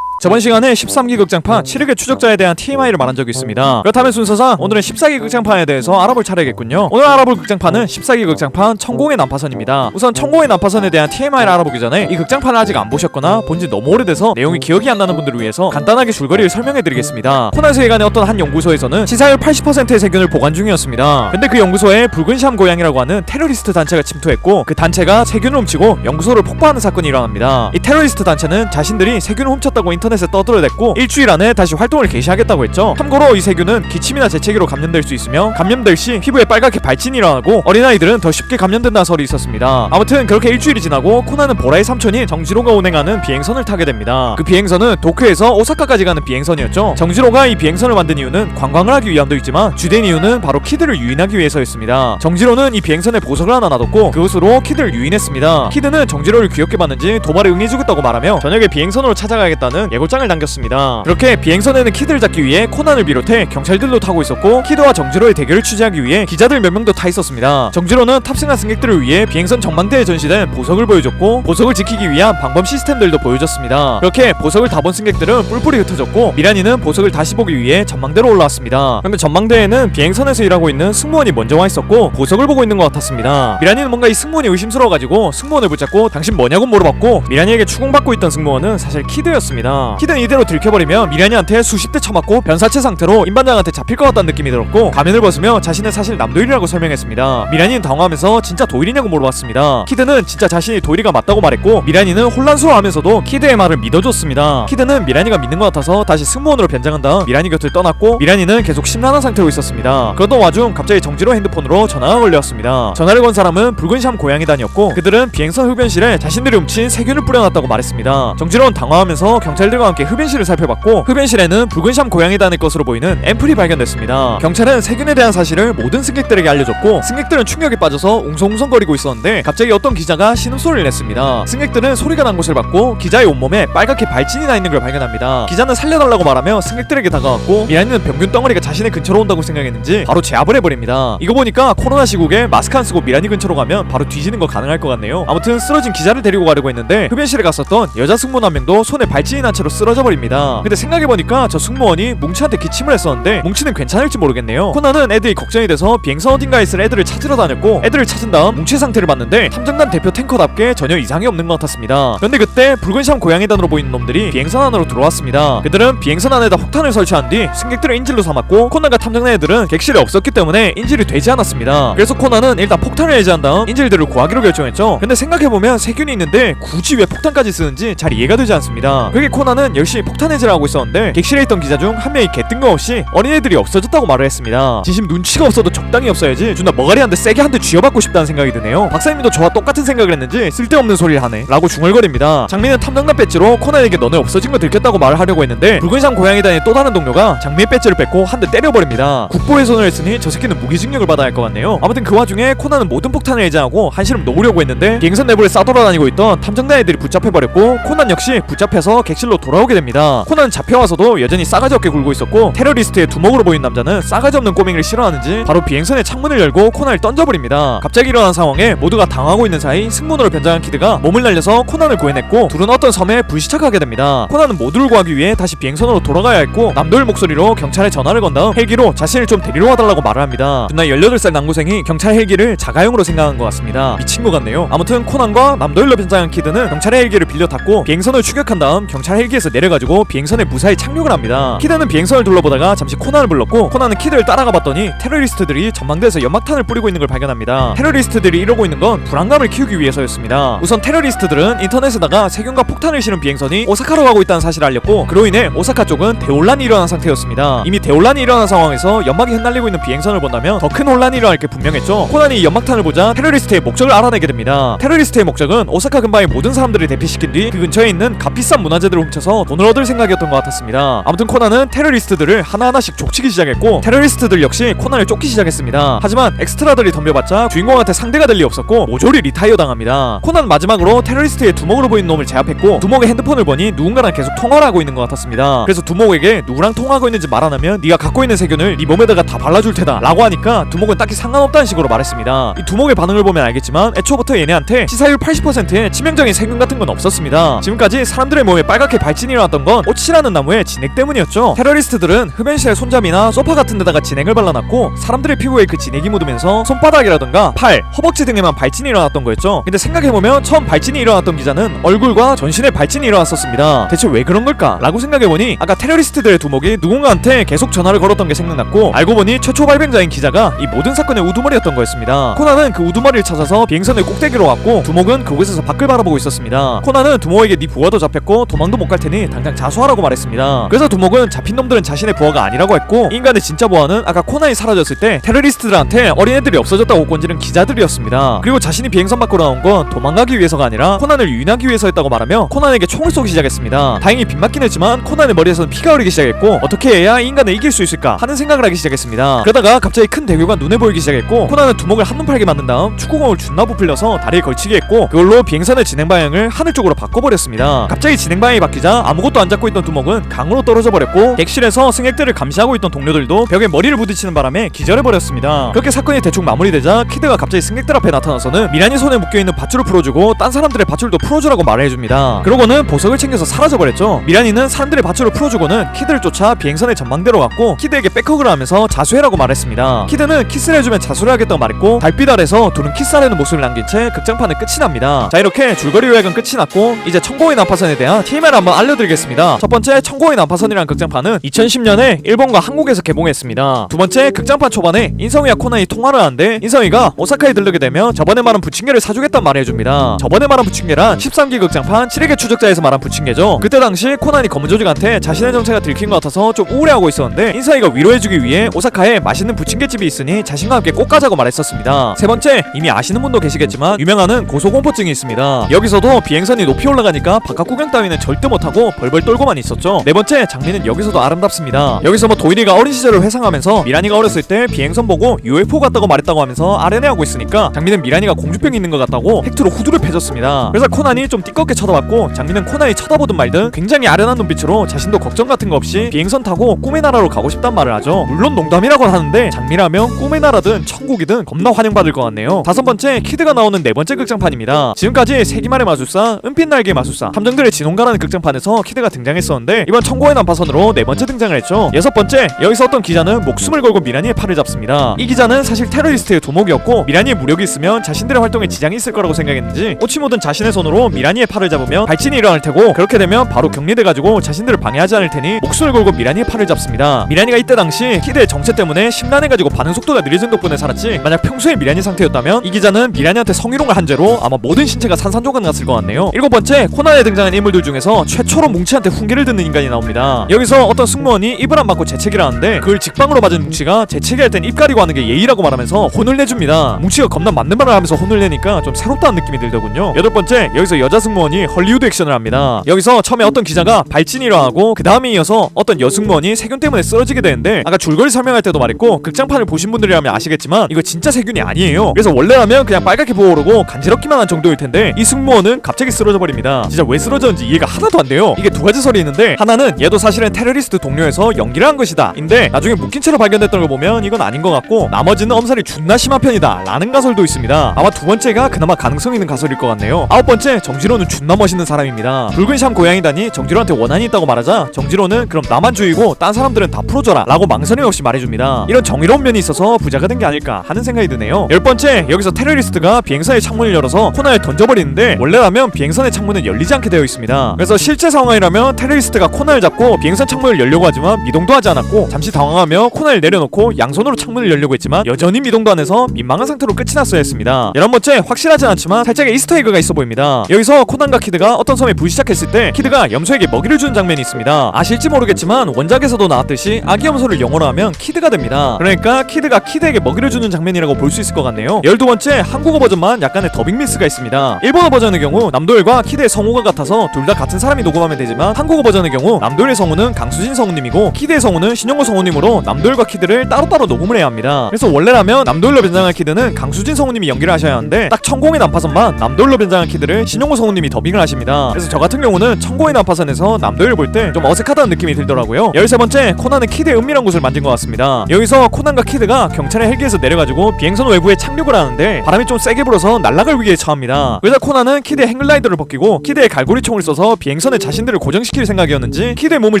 저번 시간에 13기 극장판 7획의 추적자에 대한 TMI를 말한 적이 있습니다. 그렇다면 순서상 오늘은 14기 극장판에 대해서 알아볼 차례겠군요. 오늘 알아볼 극장판은 14기 극장판 천공의 난파선입니다. 우선 천공의 난파선에 대한 TMI를 알아보기 전에 이 극장판을 아직 안 보셨거나 본지 너무 오래돼서 내용이 기억이 안 나는 분들을 위해서 간단하게 줄거리를 설명해드리겠습니다. 코난 세계관의 어떤 한 연구소에서는 치사율 80%의 세균을 보관 중이었습니다. 근데 그 연구소에 붉은 샴 고양이라고 하는 테러리스트 단체가 침투했고 그 단체가 세균을 훔치고 연구소를 폭파하는 사건이 일어납니다. 이 테러리스트 단체는 자신들이 세균을 훔쳤다고 인터넷에 떠들어댔고 일주일 안에 다시 활동을 개시하겠다고 했죠. 참고로 이 세균은 기침이나 재채기로 감염될 수 있으며 감염될 시 피부에 빨갛게 발진이 일어나고 어린아이들은 더 쉽게 감염된다는 설이 있었습니다. 아무튼 그렇게 일주일이 지나고 코난은 보라의 삼촌인 정지로가 운행하는 비행선을 타게 됩니다. 그 비행선은 도쿄에서 오사카까지 가는 비행선이었죠. 정지로가 이 비행선을 만든 이유는 관광을 하기 위함도 있지만 주된 이유는 바로 키드를 유인하기 위해서였습니다. 정지로는 이 비행선에 보석을 하나 놔뒀고 그것으로 키드를 유인했습니다. 키드는 정지로를 귀엽게 봤는지 도발에 응해주겠다고 말하며 저녁에 비행선으로 찾아가겠다는 예고장을 남겼습니다. 그렇게 비행선에는 키드를 잡기 위해 코난을 비롯해 경찰들도 타고 있었고 키드와 정지로의 대결을 취재하기 위해 기자들 몇 명도 타 있었습니다. 정지로는 탑승한 승객들을 위해 비행선 전망대에 전시된 보석을 보여줬고 보석을 지키기 위한 방범 시스템들도 보여줬습니다. 그렇게 보석을 다 본 승객들은 뿔뿔이 흩어졌고 미란이는 보석을 다시 보기 위해 전망대로 올라왔습니다. 그런데 전망대에는 비행선에서 일하고 있는 승무원이 먼저 와 있었고 보석을 보고 있는 것 같았습니다. 미란이는 뭔가 이 승무원이 의심스러워가지고 승무원을 붙잡고 당신 뭐냐고 물어봤고 미란이에게 추궁받고 있던 승무원은 사실 키드였습니다. 키드는 이대로 들켜버리면 미란이한테 수십 대 쳐맞고 변사체 상태로 임반장한테 잡힐 것 같다는 느낌이 들었고 가면을 벗으며 자신은 사실 남도일이라고 설명했습니다. 미란이는 당황하면서 진짜 도일이냐고 물어봤습니다. 키드는 진짜 자신이 도일이가 맞다고 말했고 미란이는 혼란스러워하면서도 키드의 말을 믿어줬습니다. 키드는 미란이가 믿는 것 같아서 다시 승무원으로 변장한 다음 미란이 곁을 떠났고 미란이는 계속 심란한 상태로 있었습니다. 그러던 와중 갑자기 정지로 핸드폰으로 전화가 걸려왔습니다. 전화를 건 사람은 붉은 샴 고양이단이었고 그들은 비행선 흡연실에 자신들이 훔친 세균을 뿌려놨다고 말했습니다. 정지로는 당황하면서 경찰들 경찰들과 함께 흡연실을 살펴봤고 흡연실에는 붉은 샴 고양이단의 것으로 보이는 앰플이 발견됐습니다. 경찰은 세균에 대한 사실을 모든 승객들에게 알려줬고 승객들은 충격에 빠져서 웅성웅성거리고 있었는데 갑자기 어떤 기자가 신음소리를 냈습니다. 승객들은 소리가 난 곳을 봤고 기자의 온몸에 빨갛게 발진이 나 있는 걸 발견합니다. 기자는 살려달라고 말하며 승객들에게 다가왔고 미안이는 병균 덩어리가 자신의 근처로 온다고 생각했는지 바로 제압을 해버립니다. 이거 보니까 코로나 시국에 마스크 안 쓰고 미란이 근처로 가면 바로 뒤지는 거 가능할 것 같네요. 아무튼 쓰러진 기자를 데리고 가려고 했는데 흡연실에 갔었던 여자 승무원 한 명도 손에 발진이 난 채로 쓰러져 버립니다. 근데 생각해보니까 저 승무원이 뭉치한테 기침을 했었는데 뭉치는 괜찮을지 모르겠네요. 코나는 애들이 걱정이 돼서 비행선 어딘가에 있을 애들을 찾으러 다녔고 애들을 찾은 다음 뭉치의 상태를 봤는데 탐정단 대표 탱커답게 전혀 이상이 없는 것 같았습니다. 그런데 그때 붉은 샴 고양이단으로 보이는 놈들이 비행선 안으로 들어왔습니다. 그들은 비행선 안에다 폭탄을 설치한 뒤 승객들을 인질로 삼았고 코난과 탐정단 애들은 객실에 없었기 때문에 인질이 되지 않았습니다. 그래서 코난은 일단 폭탄을 해제한 다음 인질들을 구하기로 결정했죠. 근데 생각해보면 세균이 있는데 굳이 왜 폭탄까지 쓰는지 잘 이해가 되지 않습니다. 그렇게 코난은 열심히 폭탄 해제를 하고 있었는데 객실에 있던 기자 중 한 명이 개뜬금없이 어린애들이 없어졌다고 말을 했습니다. 진심 눈치가 없어도 적당히 없어야지 존나 머가리 한 대 세게 한 대 쥐어받고 싶다는 생각이 드네요. 박사님도 저와 똑같은 생각을 했는지 쓸데없는 소리를 하네 라고 중얼거립니다. 장미는 탐정단 배지로 코난에게 너네 없어진 거 들켰다고 말을 하려고 했는데 붉은 샴 고양이단의 또 다른 동료가 장미의 배지를 뺏고 한 대 때려버립니다. 국보훼손을 했으니 저 새끼는 무기징역을 받아야 할 것 같네요. 아무튼 그 와중에 코난은 모든 폭탄을 해제하고 한시름 놓으려고 했는데 비행선 내부를 싸돌아다니고 있던 탐정단 애들이 붙잡혀버렸고 코난 역시 붙잡혀서 객실로 돌아오게 됩니다. 코난은 잡혀와서도 여전히 싸가지 없게 굴고 있었고 테러리스트의 두목으로 보인 남자는 싸가지 없는 꼬맹이를 싫어하는지 바로 비행선의 창문을 열고 코난을 던져버립니다. 갑자기 일어난 상황에 모두가 당하고 있는 사이 승무원으로 변장한 키드가 몸을 날려서 코난을 구해냈고 둘은 어떤 섬에 불시착하게 됩니다. 코난은 모두를 구하기 위해 다시 비행선으로 돌아가야 했고 남도일 목소리로 경찰에 전화를 건 다음 헬기로 자신을 좀 데리러 와달라고 말을 합니다. 존나 18살 남고생이 경찰 헬기를 자가용으로 생각한 것 같습니다. 미친 것 같네요. 아무튼 코난과 남도일로 변장한 키드는 경찰의 헬기를 빌려 탔고 비행선을 추격한 다음 경찰 헬기에서 내려가지고 비행선에 무사히 착륙을 합니다. 키드는 비행선을 둘러보다가 잠시 코난을 불렀고 코난은 키드를 따라가 봤더니 테러리스트들이 전망대에서 연막탄을 뿌리고 있는 걸 발견합니다. 테러리스트들이 이러고 있는 건 불안감을 키우기 위해서였습니다. 우선 테러리스트들은 인터넷에다가 세균과 폭탄을 실은 비행선이 오사카로 가고 있다는 사실을 알렸고 그로 인해 오사카 쪽은 대혼란이 일어난 상태였습니다. 이미 대혼란이 일어난 상황에서 연막이 흩날리고 있는 비행선을 본다면 더 큰 혼란이 일어날 게 분명했죠. 코난이 연막탄을 보자 테러리스트의 목적을 알아내게 됩니다. 테러리스트의 목적은 오사카 근방의 모든 사람들을 대피시킨 뒤 그 근처에 있는 값비싼 문화재들을 훔쳐서 돈을 얻을 생각이었던 것 같았습니다. 아무튼 코난은 테러리스트들을 하나하나씩 족치기 시작했고 테러리스트들 역시 코난을 쫓기 시작했습니다. 하지만 엑스트라들이 덤벼봤자 주인공한테 상대가 될 리 없었고 모조리 리타이어 당합니다. 코난 마지막으로 테러리스트의 두목으로 보이는 놈을 제압했고 두목의 핸드폰을 보니 누군가랑 계속 통화를 하고 있는 것 같았습니다. 그래서 두목에게 누구랑 통화하고 있는지 말 안 하면 네가 갖고 있는 세균을 네 몸에다가 다 발라줄 테다 라고 하니까 두목은 딱히 상관없다는 식으로 말했습니다. 이 두목의 반응을 보면 알겠지만 애초부터 얘네한테 치사율 80%의 치명적인 세균 같은 건 없었습니다. 지금까지 사람들의 몸에 빨갛게 발진이 일어났던 건 오치라는 나무의 진액 때문이었죠. 테러리스트들은 흡연실의 손잡이나 소파 같은 데다가 진액을 발라놨고 사람들의 피부에 그 진액이 묻으면서 손바닥이라던가 팔, 허벅지 등에만 발진이 일어났던 거였죠. 근데 생각해보면 처음 발진이 일어났던 기자는 얼굴과 전신에 발진이 일어났었습니다. 대체 왜 그런 걸까? 라고 생각해보니 아까 테러리스트들의 두목이 누군가한테 계속 전화를 걸었던 게 생각났고 알고 보니 최초 발병자인 기자가 이 모든 사건의 우두머리였던 거였습니다. 코난은 그 우두머리를 찾아서 비행선의 꼭대기로 왔고 두목은 그곳에서 밖을 바라보고 있었습니다. 코난은 두목에게 네 부하도 잡혔고 도망도 못 갈 테니 당장 자수하라고 말했습니다. 그래서 두목은 잡힌 놈들은 자신의 부하가 아니라고 했고 인간의 진짜 부하는 아까 코난이 사라졌을 때 테러리스트들한테 어린애들이 없어졌다고 꼰지른 기자들이었습니다. 그리고 자신이 비행선 밖으로 나온 건 도망가기 위해서가 아니라 코난을 유인하기 위해서였다고 말하며 코난에게 총을 쏘기 시작했습니다. 다행히 빗맞긴 했지만 코난의 머리에서는 피가 흐르기 시작했고 어떻게 해야 이 인간을 이길 수 있을까 하는 생각을 하기 시작했습니다. 그러다가 갑자기 큰 대교가 눈에 보이기 시작했고 코난은 두목을 한눈 팔게 만든 다음 축구공을 준나 부풀려서 다리에 걸치게 했고 그걸로 비행선의 진행 방향을 하늘 쪽으로 바꿔버렸습니다. 갑자기 진행 방향이 바뀌자 아무것도 안 잡고 있던 두목은 강으로 떨어져 버렸고 객실에서 승객들을 감시하고 있던 동료들도 벽에 머리를 부딪히는 바람에 기절해버렸습니다. 그렇게 사건이 대충 마무리되자 키드가 갑자기 승객들 앞에 나타나서는 미란이 손에 묶여있는 밧줄을 풀어주고 딴 사람들의 밧줄도 풀어주라고 말해줍니다. 그러고는 보석을 챙겨서 사라져버렸죠. 미란이는 사람들의 밧줄을 풀어주고는 키드를 쫓아 비행선의 전망대로 갔고 키드에게 백허그를 하면서 자수해라고 말했습니다. 키드는 키스를 해주면 자수를 하겠다고 말했고 달빛 아래서 둘은 키스하려는 모습을 남긴 채 극장판은 끝이 납니다. 자 이렇게 줄거리 요약은 끝이 났고 이제 청고의 난파선에 대한 TMI를 한번 알려드리겠습니다. 첫 번째 청고의 난파선이라는 극장판은 2010년에 일본과 한국에서 개봉했습니다. 두 번째 극장판 초반에 인성이와 코난이 통화를 하는데 인성이가 오사카에 들르게 되면 저번에 말한 부침개를 사주겠단 말을 해줍니다. 저번에 말한 부침개란 13기 극장판 7회계 추적자에서 말한 부침개죠. 그때 당시 코난이 검은 조직한테 자신의 정체가 들킨 것 같아서 좀 우울해하고 있었는데 인성이가 위로해주기 위해 오사카에 맛있는 부침개집이 있으니 자신과 함께 꼭 가자고 말했었습니다. 세 번째 이미 아시는 분도 계시겠지만 유명한은 고소공포증이 있습니다. 여기서도 비행선이 높이 올라가니까 바깥 구경 따위는 절대 못하고 타고 벌벌 떨고만 있었죠. 네 번째 장면은 여기서도 아름답습니다. 여기서 뭐 도일이가 어린 시절을 회상하면서 미란이가 어렸을 때 비행선 보고 UFO 같다고 말했다고 하면서 아련해하고 있으니까 장민은 미란이가 공주병이 있는 것 같다고 팩트로 후두를 패줬습니다. 그래서 코난이 좀 띠껍게 쳐다봤고 장민은 코난이 쳐다보든 말든 굉장히 아련한 눈빛으로 자신도 걱정 같은 거 없이 비행선 타고 꿈의 나라로 가고 싶단 말을 하죠. 물론 농담이라고는 하는데 장미라면 꿈의 나라든 천국이든 겁나 환영받을 것 같네요. 다섯 번째 키드가 나오는 네 번째 극장판입니다. 지금까지 세기말의 마술사, 은빛날개의 마술사, 함정들의 진홍가라는 극장판에서 키드가 등장했었는데 이번 천고의 난파선으로 네 번째 등장을 했죠. 여섯 번째 여기서 어떤 기자는 목숨을 걸고 미란이의 팔을 잡습니다. 이 기자는 사실 테러리스트의 두목이었고 미란이의 무력이 있으면 자신들의 활동에 지장이 있을 거라고 생각했는지 오치모든 자신의 손으로 미란이의 팔을 잡으면 발진이 일어날 테고 그렇게 되면 바로 격리돼가지고 자신들을 방해하지 않을 테니 목숨을 걸고 미란이의 팔을 잡습니다. 미란이가 이때 당시 키드의 정체 때문에 심란해가지고 반응 속도가 느려진 덕분에 살았지 만약 평소에 미란이 상태였다면 이 기자는 미란이한테 성희롱을 한 죄로 아마 모든 신체가 산산조각 났을 것 같네요. 일곱 번째 코난에 등장한 인물들 중에서 최초로 뭉치한테 훈계를 듣는 인간이 나옵니다. 여기서 어떤 승무원이 입을 안 맞고 재채기라는데 그걸 직방으로 맞은 뭉치가 재채기할 땐 입 가리고 하는 게 예의라고 말하면서 혼을 내줍니다. 뭉치가 겁나 맞는 말을 하면서 혼을 내니까 좀 새롭다는 느낌이 들더군요. 여덟 번째 여기서 여자 승무원이 헐리우드 액션을 합니다. 여기서 처음에 어떤 기자가 발진이 일어나고 그 다음에 이어서 어떤 여승무원이 세균 때문에 쓰러지게 되는데 아까 줄거리 설명할 때도 말했고 극장판을 보신 분들이라면 아시겠지만 이거 진짜 세균이 아니에요. 그래서 원래라면 그냥 빨갛게 부어오르고 간지럽기만 한 정도일 텐데 이 승무원은 갑자기 쓰러져 버립니다. 진짜 왜 쓰러졌는지 이해가 하나도 안 돼요. 이게 두 가지 설이 있는데 하나는 얘도 사실은 테러리스트 동료에서 연기를 한 것이다 인데 나중에 묶인 채로 발견됐던 걸 보면 이건 아닌 것 같고 나머지는 엄살이 존나 심한 편이다 라는 가설도 있습니다. 아마 두 번째가 그나마 가능성 있는 가설일 것 같네요. 아홉 번째 정지로는 존나 멋있는 사람입니다. 붉은 샴 고양이단이 정지로한테 원한이 있다고 말하자 정지로는 그럼 나만 죽이고 딴 사람들은 다 풀어줘라 라고 망설임 없이 말해줍니다. 이런 정의로운 면이 있어서 부자가 된 게 아닐까 하는 생각이 드네요. 열 번째 여기서 테러리스트가 비행선의 창문을 열어서 코난을 던져버리는데 원래라면 비행선의 창문은 열리지 않게 되어 있습니다. 그래서 실제 상황이라면 테러리스트가 코난을 잡고 비행선 창문을 열려고 하지만 미동도 하지 않았고 잠시 당황하며 코난을 내려놓고 양손으로 창문을 열려고 했지만 여전히 미동도 안 해서 민망한 상태로 끝이 났어야 했습니다. 11번째 확실하진 않지만 살짝의 이스터에그가 있어 보입니다. 여기서 코난과 키드가 어떤 섬에 불시착했을 때 키드가 염소에게 먹이를 주는 장면이 있습니다. 아실지 모르겠지만 원작에서도 나왔듯이 아기 염소를 영어로 하면 키드가 됩니다. 그러니까 키드가 키드에게 먹이를 주는 장면이라고 볼 수 있을 것 같네요. 12번째 한국어 버전만 약간의 더빙 미스가 있습니다. 일본어 버전의 경우 남도일과 키드의 성우가 같아서 둘 다 같은 사람이 녹음하면 되지만 한국어 버전의 경우 남도일의 성우는 강수진 성우님이고 키드의 성우는 신영호 성우님으로 남도일과 키드를 따로따로 녹음을 해야 합니다. 그래서 원래라면 남도일로 변장한 키드는 강수진 성우님이 연기를 하셔야 하는데 딱 천공의 난파선만 남도일로 변장한 키드를 신영호 성우님이 더빙을 하십니다. 그래서 저 같은 경우는 천공의 난파선에서 남도일 볼 때 좀 어색하다는 느낌이 들더라고요. 13번째 코난은 키드의 은밀한 곳을 만진 것 같습니다. 여기서 코난과 키드가 경찰의 헬기에서 내려가지고 비행선 외부에 착륙을 하는데 바람이 좀 세게 불어서 날아갈 위기에 처합니다. 그래서 코난은 키드의 행글라이더를 벗기고 키드의 갈고리 총을 써서 비행선에 자신들을 고정시킬 생각이었는지 키드의 몸을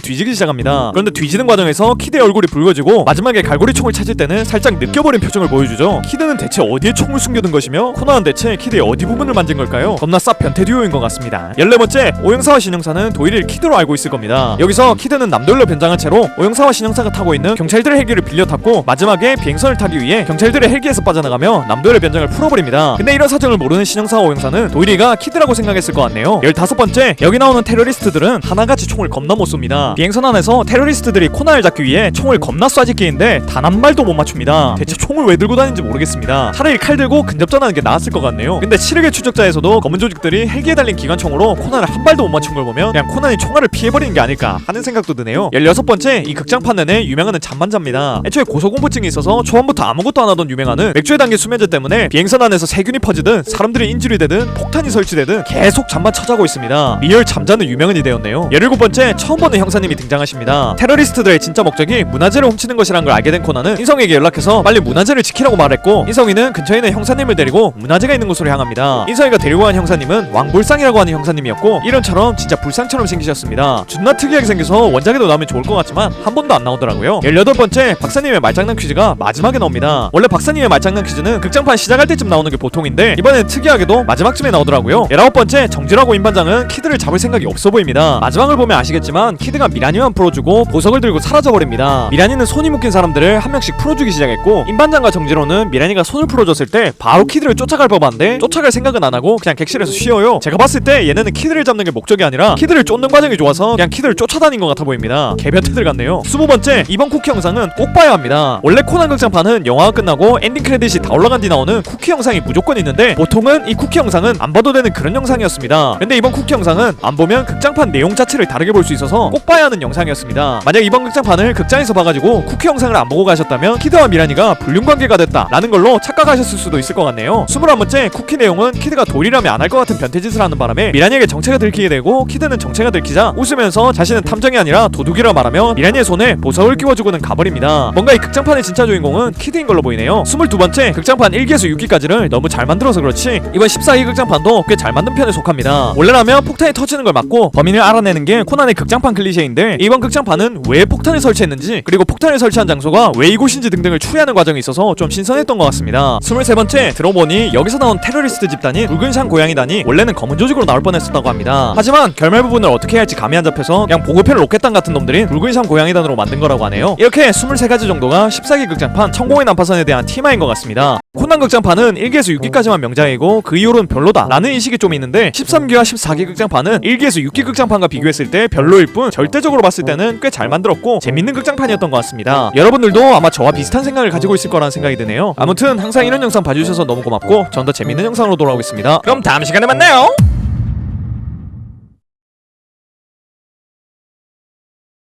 뒤지기 시작합니다. 그런데 뒤지는 과정에서 키드의 얼굴이 붉어지고 마지막에 갈고리 총을 찾을 때는 살짝 느껴버린 표정을 보여주죠. 키드는 대체 어디에 총을 숨겨둔 것이며 코난은 대체 키드의 어디 부분을 만진 걸까요? 겁나 쌉 변태 듀오인 것 같습니다. 14번째 오영사와 신영사는 도일이를 키드로 알고 있을 겁니다. 여기서 키드는 남도일로 변장한 채로 오영사와 신영사가 타고 있는 경찰들의 헬기를 빌려 탔고 마지막에 비행선을 타기 위해 경찰들의 헬기에서 빠져나가며 남도일의 변장을 풀어버립니다. 근데 이런 사정을 모르는 신영사와 오영사는 도일이가 키드라고 생각했을 것 같네요. 15번째 여기 나오는 테러리스트들은 하나같이 총을 겁나 못 쏩니다. 비행선 안에서 테러리스트들이 코난을 잡기 위해 총을 겁나 쏴짓기인데 단 한 발도 못 맞춥니다. 대체 총을 왜 들고 다니는지 모르겠습니다. 차라리 칼 들고 근접전하는 게 나았을 것 같네요. 근데 7일의 추적자에서도 검은 조직들이 헬기에 달린 기관총으로 코난을 한 발도 못 맞춘 걸 보면 그냥 코난이 총알을 피해버리는 게 아닐까 하는 생각도 드네요. 16번째 이 극장판 내내 유명한은 잠만자입니다. 애초에 고소공포증이 있어서 초반부터 아무것도 안 하던 유명한은 맥주에 담긴 수면제 때문에 비행선 안에서 세균이 퍼지든 사람들이 인질이 되든 폭탄이 설치되든 계속 잠만 쳐자고 있습니다. 리얼 잠자는 유명한이 되었네요. 17번째 처음 보는 형사님이 등장하십니다. 테러리스트들의 진짜 목적이 문화재를 훔치는 것이란 걸 알게 된 코난은 인성에게 연락해서 빨리 문화재를 지키라고 말했고 인성이는 근처에 있는 형사님을 데리고 문화재가 있는 곳으로 향합니다. 인성이가 데리고 간 형사님은 왕불상이라고 하는 형사님이었고 이름처럼 진짜 불상처럼 생기셨습니다. 존나 특이하게 생겨서 원작에도 나오면 좋을 것 같지만 한 번도 안 나오더라고요. 18번째 박사님의 말장난 퀴즈가 마지막에 나옵니다. 원래 박사님의 말장난 퀴즈는 극장판 시작할 때쯤 나오는 게 보통인데 이번엔 특이하게도 마지막쯤에 나오더라고요. 19번째 정지라고 임반장은 키드를 잡을 생각이 없어 보입니다. 마지막을 보면 아시겠지만 키드가 미란이만 풀어주고 보석을 들고 사라져버립니다. 미란이는 손이 묶인 사람들을 한 명씩 풀어주기 시작했고 임반장과 정지로는 미란이가 손을 풀어줬을 때 바로 키드를 쫓아갈 법한데 쫓아갈 생각은 안 하고 그냥 객실에서 쉬어요. 제가 봤을 때 얘네는 키드를 잡는 게 목적이 아니라 키드를 쫓는 과정이 좋아서 그냥 키드를 쫓아다닌 것 같아 보입니다. 개변태들 같네요. 20번째 이번 쿠키 영상은 꼭 봐야 합니다. 원래 코난 극장판은 영화가 끝나고 엔딩 크레딧이 다 올라간 뒤 나오는 쿠키 영상이 무조건 있는데 보통은 이 쿠키 영상은 안 봐도 되는 그런 영상이었습니다. 근데 이번 쿠키 영상은 안 보면 극장판 내용 자체를 다르게 볼 수 있어서 꼭 봐야 하는 영상이었습니다. 만약 이번 극장판을 극장에서 봐가지고 쿠키 영상을 안 보고 가셨다면 키드와 미란이가 불륜관계가 됐다라는 걸로 착각하셨을 수도 있을 것 같네요. 21번째 쿠키 내용은 키드가 도리라면 안 할 것 같은 변태짓을 하는 바람에 미란이에게 정체가 들키게 되고 키드는 정체가 들키자 웃으면서 자신은 탐정이 아니라 도둑이라 말하며 미란이의 손에 보석을 끼워주고는 가버립니다. 뭔가 이 극장판의 진짜 주인공은 키드인 걸로 보이네요. 22번째 극장판 1기에서 6기까지를 너무 잘 만들어서 그렇지 이번 14기 극장판도 꽤 잘 만든 편에 속합니다. 원래라면 폭탄이 터지는 걸 막고 범인을 알아내는 게 코난의 극장판 클리셰인데 이번 극장판은 왜 폭탄을 설치했는지 그리고 폭탄을 설치한 장소가 왜 이곳인지 등등을 추리하는 과정이 있어서 좀 신선했던 것 같습니다. 23번째 들어보니 여기서 나온 테러리스트 집단인 붉은 샹 고양이단이 원래는 검은 조직으로 나올 뻔했었다고 합니다. 하지만 결말 부분을 어떻게 해야 할지 감이 안 잡혀서 그냥 보급형 로켓단 같은 놈들인 붉은 샹 고양이단으로 만든 거라고 하네요. 이렇게 23가지 정도가 14기 극장판 천공의 난파선에 대한 티마인 것 같습니다. 코난 극장판은 1기에서 6기까지만 명작이고 그 이후로는 별로다 라는 인식이 좀 있는데 13기와 14기 극장판은 1기에서 6기 극장판과 비교했을 때 별로일 뿐 절대적으로 봤을 때는 꽤 잘 만들었고 재밌는 극장판이었던 것 같습니다. 여러분들도 아마 저와 비슷한 생각을 가지고 있을 거라는 생각이 드네요. 아무튼 항상 이런 영상 봐주셔서 너무 고맙고 전 더 재밌는 영상으로 돌아오겠습니다. 그럼 다음 시간에 만나요.